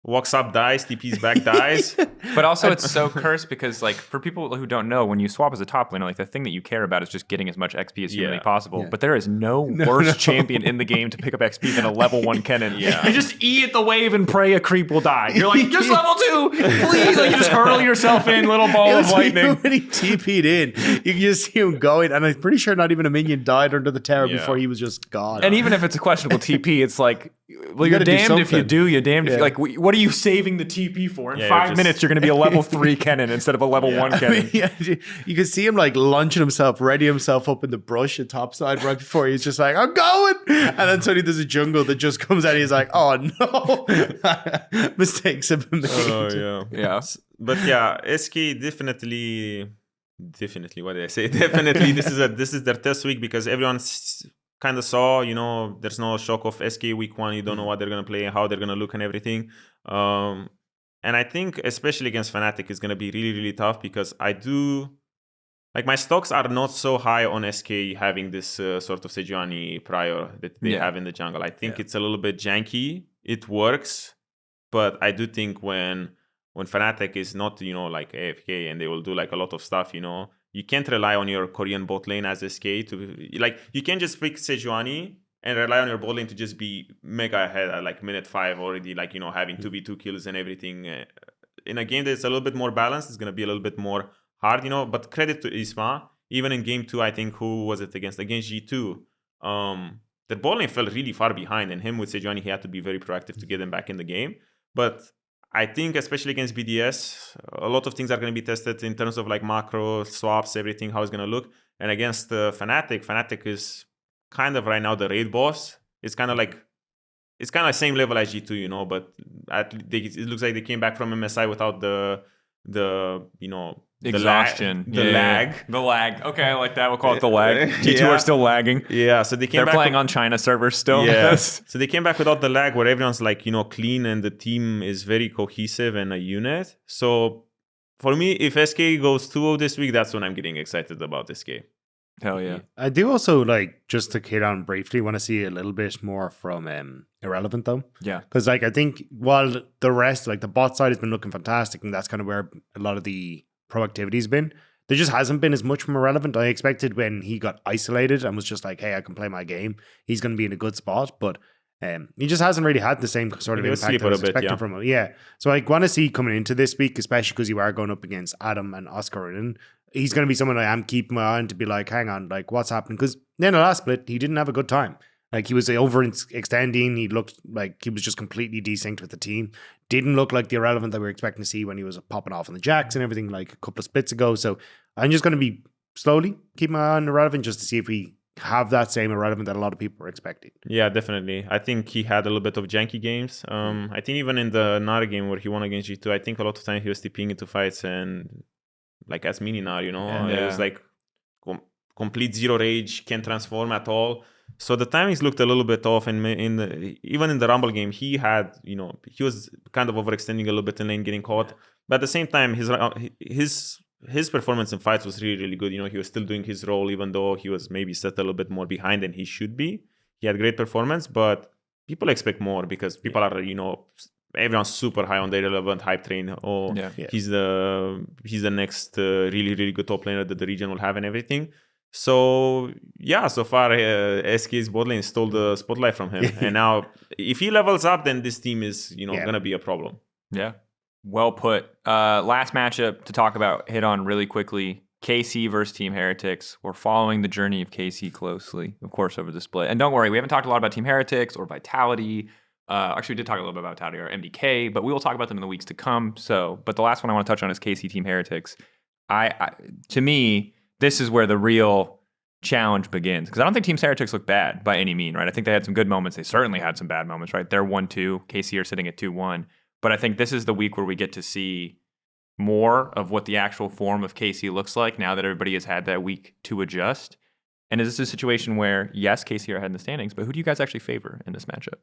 A: walks up, dies, TPs back, dies.
C: But also it's so cursed because like for people who don't know, when you swap as a top laner, like the thing that you care about is just getting as much XP as humanly possible. Yeah. But there is no worse champion in the game to pick up XP than a level 1 Kennen. Yeah. You just E at the wave and pray a creep will die. You're like, just level 2, please. Like you just hurl yourself in, little ball of lightning.
B: When he TP'd in, you can just see him going, and I'm pretty sure not even a minion died under the tower before he was just gone.
C: And even if it's a questionable TP, it's like, well, you're damned if you do, you're damned if you like. What are you saving the TP for? In 5 minutes, you're going to be a level 3 Kennen instead of a level 1 Kennen.
B: I mean, you can see him like launching himself, ready himself up in the brush at topside right before he's just like, I'm going. And then suddenly there's a jungle that just comes out. And he's like, oh no, mistakes have been made.
A: Oh yeah. But yeah, SK definitely. What did I say? Definitely, this is their test week because everyone's kind of saw, there's no shock of SK week 1. You don't know what they're going to play, how they're going to look and everything. And I think especially against Fnatic is going to be really, really tough because my stocks are not so high on SK having this sort of Sejuani prior that they have in the jungle. I think it's a little bit janky. It works, but I do think when Fnatic is not, like AFK and they will do like a lot of stuff, you can't rely on your Korean bot lane as SK to like you can't just pick Sejuani and rely on your bot lane to just be mega ahead at like minute 5 already, like having 2v2 kills and everything. In a game that's a little bit more balanced, it's gonna be a little bit more hard, But credit to Isma, even in game 2, I think who was it against G2? their ball lane fell really far behind, and him with Sejuani, he had to be very proactive to get them back in the game. But I think especially against BDS, a lot of things are going to be tested in terms of like macro, swaps, everything, how it's going to look. And against Fnatic is kind of right now the raid boss. It's kind of like same level as G2, you know, but it looks like they came back from MSI without the you know,
C: exhaustion,
A: the lag.
C: Okay, I like that. We'll call it the lag. G2 are still lagging.
A: Yeah, so they're
C: playing on China servers still.
A: Yes. So they came back without the lag, where everyone's like, you know, clean and the team is very cohesive and a unit. So for me, if SK goes 2-0 this week, that's when I'm getting excited about SK.
C: Hell yeah.
B: I do also, like, just to hit on briefly, want to see a little bit more from Irrelevant, though.
C: Yeah.
B: Because, like, I think while the rest, like, the bot side has been looking fantastic, and that's kind of where a lot of the proactivity's been, there just hasn't been as much from Irrelevant. I expected when he got isolated and was just like, hey, I can play my game, he's going to be in a good spot, but he just hasn't really had the same sort of impact I was expecting from him. Yeah. So I want to see coming into this week, especially because you are going up against Adam and Oscar, and he's going to be someone I am keeping my eye on to be like, hang on, like, what's happening? Because in the last split, he didn't have a good time. Like, he was overextending. He looked like he was just completely desynced with the team. Didn't look like the Irrelevant that we were expecting to see when he was popping off on the jacks and everything like a couple of splits ago. So I'm just going to be slowly keeping my eye on Irrelevant just to see if we have that same Irrelevant that a lot of people were expecting.
A: Yeah, definitely. I think he had a little bit of janky games. I think even in the Nara game where he won against G2, I think a lot of time he was TPing into fights and like as mini Nara, you know, it was like complete zero rage, can't transform at all. So the timings looked a little bit off, and even in the Rumble game, he had, you know, he was kind of overextending a little bit in lane, getting caught. But at the same time, his performance in fights was really, really good. You know, he was still doing his role, even though he was maybe set a little bit more behind than he should be. He had great performance, but people expect more because people are, you know, everyone's super high on the Irrelevant hype train. Oh, he's the next really, really good top laner that the region will have and everything. So yeah, so far SK's bot lane stole the spotlight from him, and now if he levels up, then this team is, you know, gonna be a problem.
C: Yeah, well put. Last matchup to talk about, hit on really quickly. KC versus Team Heretics. We're following the journey of KC closely, of course, over the split. And don't worry, we haven't talked a lot about Team Heretics or Vitality. Actually, we did talk a little bit about Vitality or MDK, but we will talk about them in the weeks to come. But the last one I want to touch on is KC Team Heretics. To me, this is where the real challenge begins, because I don't think Team Heretics look bad by any mean, right? I think they had some good moments. They certainly had some bad moments, right? They're 1-2. KC are sitting at 2-1. But I think this is the week where we get to see more of what the actual form of KC looks like now that everybody has had that week to adjust. And is this a situation where, yes, KC are ahead in the standings, but who do you guys actually favor in this matchup?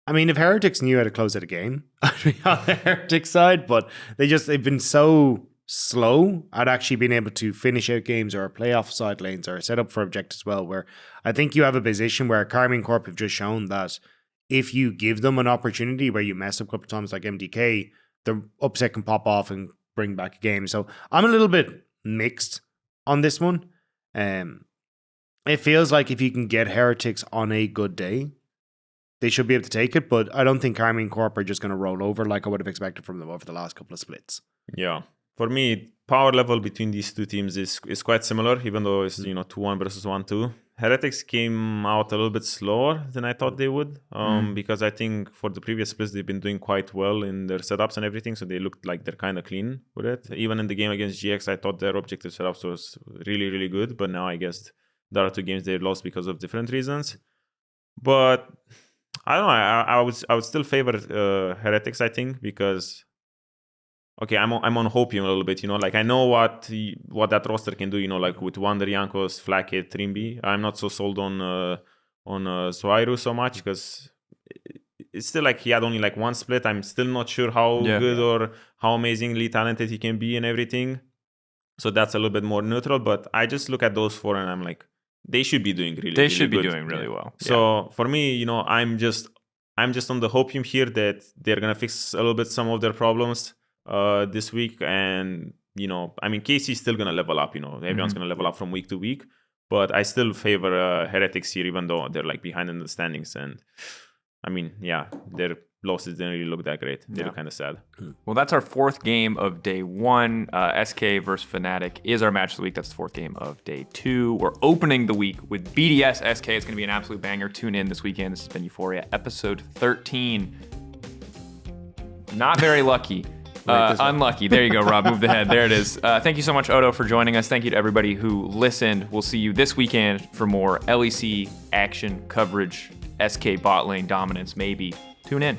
B: I mean, if Heretics knew how to close out a game, I'd be on the Heretics side, but they've been so slow at actually being able to finish out games or play off side lanes or set up for objectives well, where I think you have a position where Karmine Corp have just shown that if you give them an opportunity where you mess up a couple of times like MDK, the upset can pop off and bring back a game. So I'm a little bit mixed on this one. It feels like if you can get Heretics on a good day, they should be able to take it, but I don't think Karmine Corp are just going to roll over like I would have expected from them over the last couple of splits.
A: Yeah. For me, power level between these two teams is quite similar, even though it's, you know, 2-1 versus 1-2. Heretics came out a little bit slower than I thought they would, because I think for the previous splits, they've been doing quite well in their setups and everything, so they looked like they're kind of clean with it. Even in the game against GX, I thought their objective setups was really, really good, but now I guess there are two games they lost because of different reasons. But I don't know, I would still favor Heretics, I think, because okay, I'm on Hopium a little bit, you know, like I know what that roster can do, you know, like with Wander, Jankos, Flacket, Trimby. I'm not so sold on Soiru so much because it's still like he had only like one split. I'm still not sure how good or how amazingly talented he can be and everything. So that's a little bit more neutral, but I just look at those four and I'm like, they should be doing really, really good.
C: Doing really well.
A: So for me, you know, I'm just on the Hopium here that they're gonna fix a little bit some of their problems this week, and you know, I mean, KC is still gonna level up. You know, everyone's gonna level up from week to week, but I still favor Heretics here, even though they're like behind in the standings. And I mean, yeah, their losses didn't really look that great. They were kind of sad.
C: Well, that's our fourth game of day one. SK versus Fnatic is our match of the week. That's the fourth game of day two. We're opening the week with BDS SK. It's going to be an absolute banger. Tune in this weekend. This has been EUphoria, episode 13. Not very lucky. Unlucky. There you go, Rob. Move the head. There it is. Thank you so much, Odo, for joining us. Thank you to everybody who listened. We'll see you this weekend for more LEC action coverage, SK bot lane dominance, maybe. Tune in.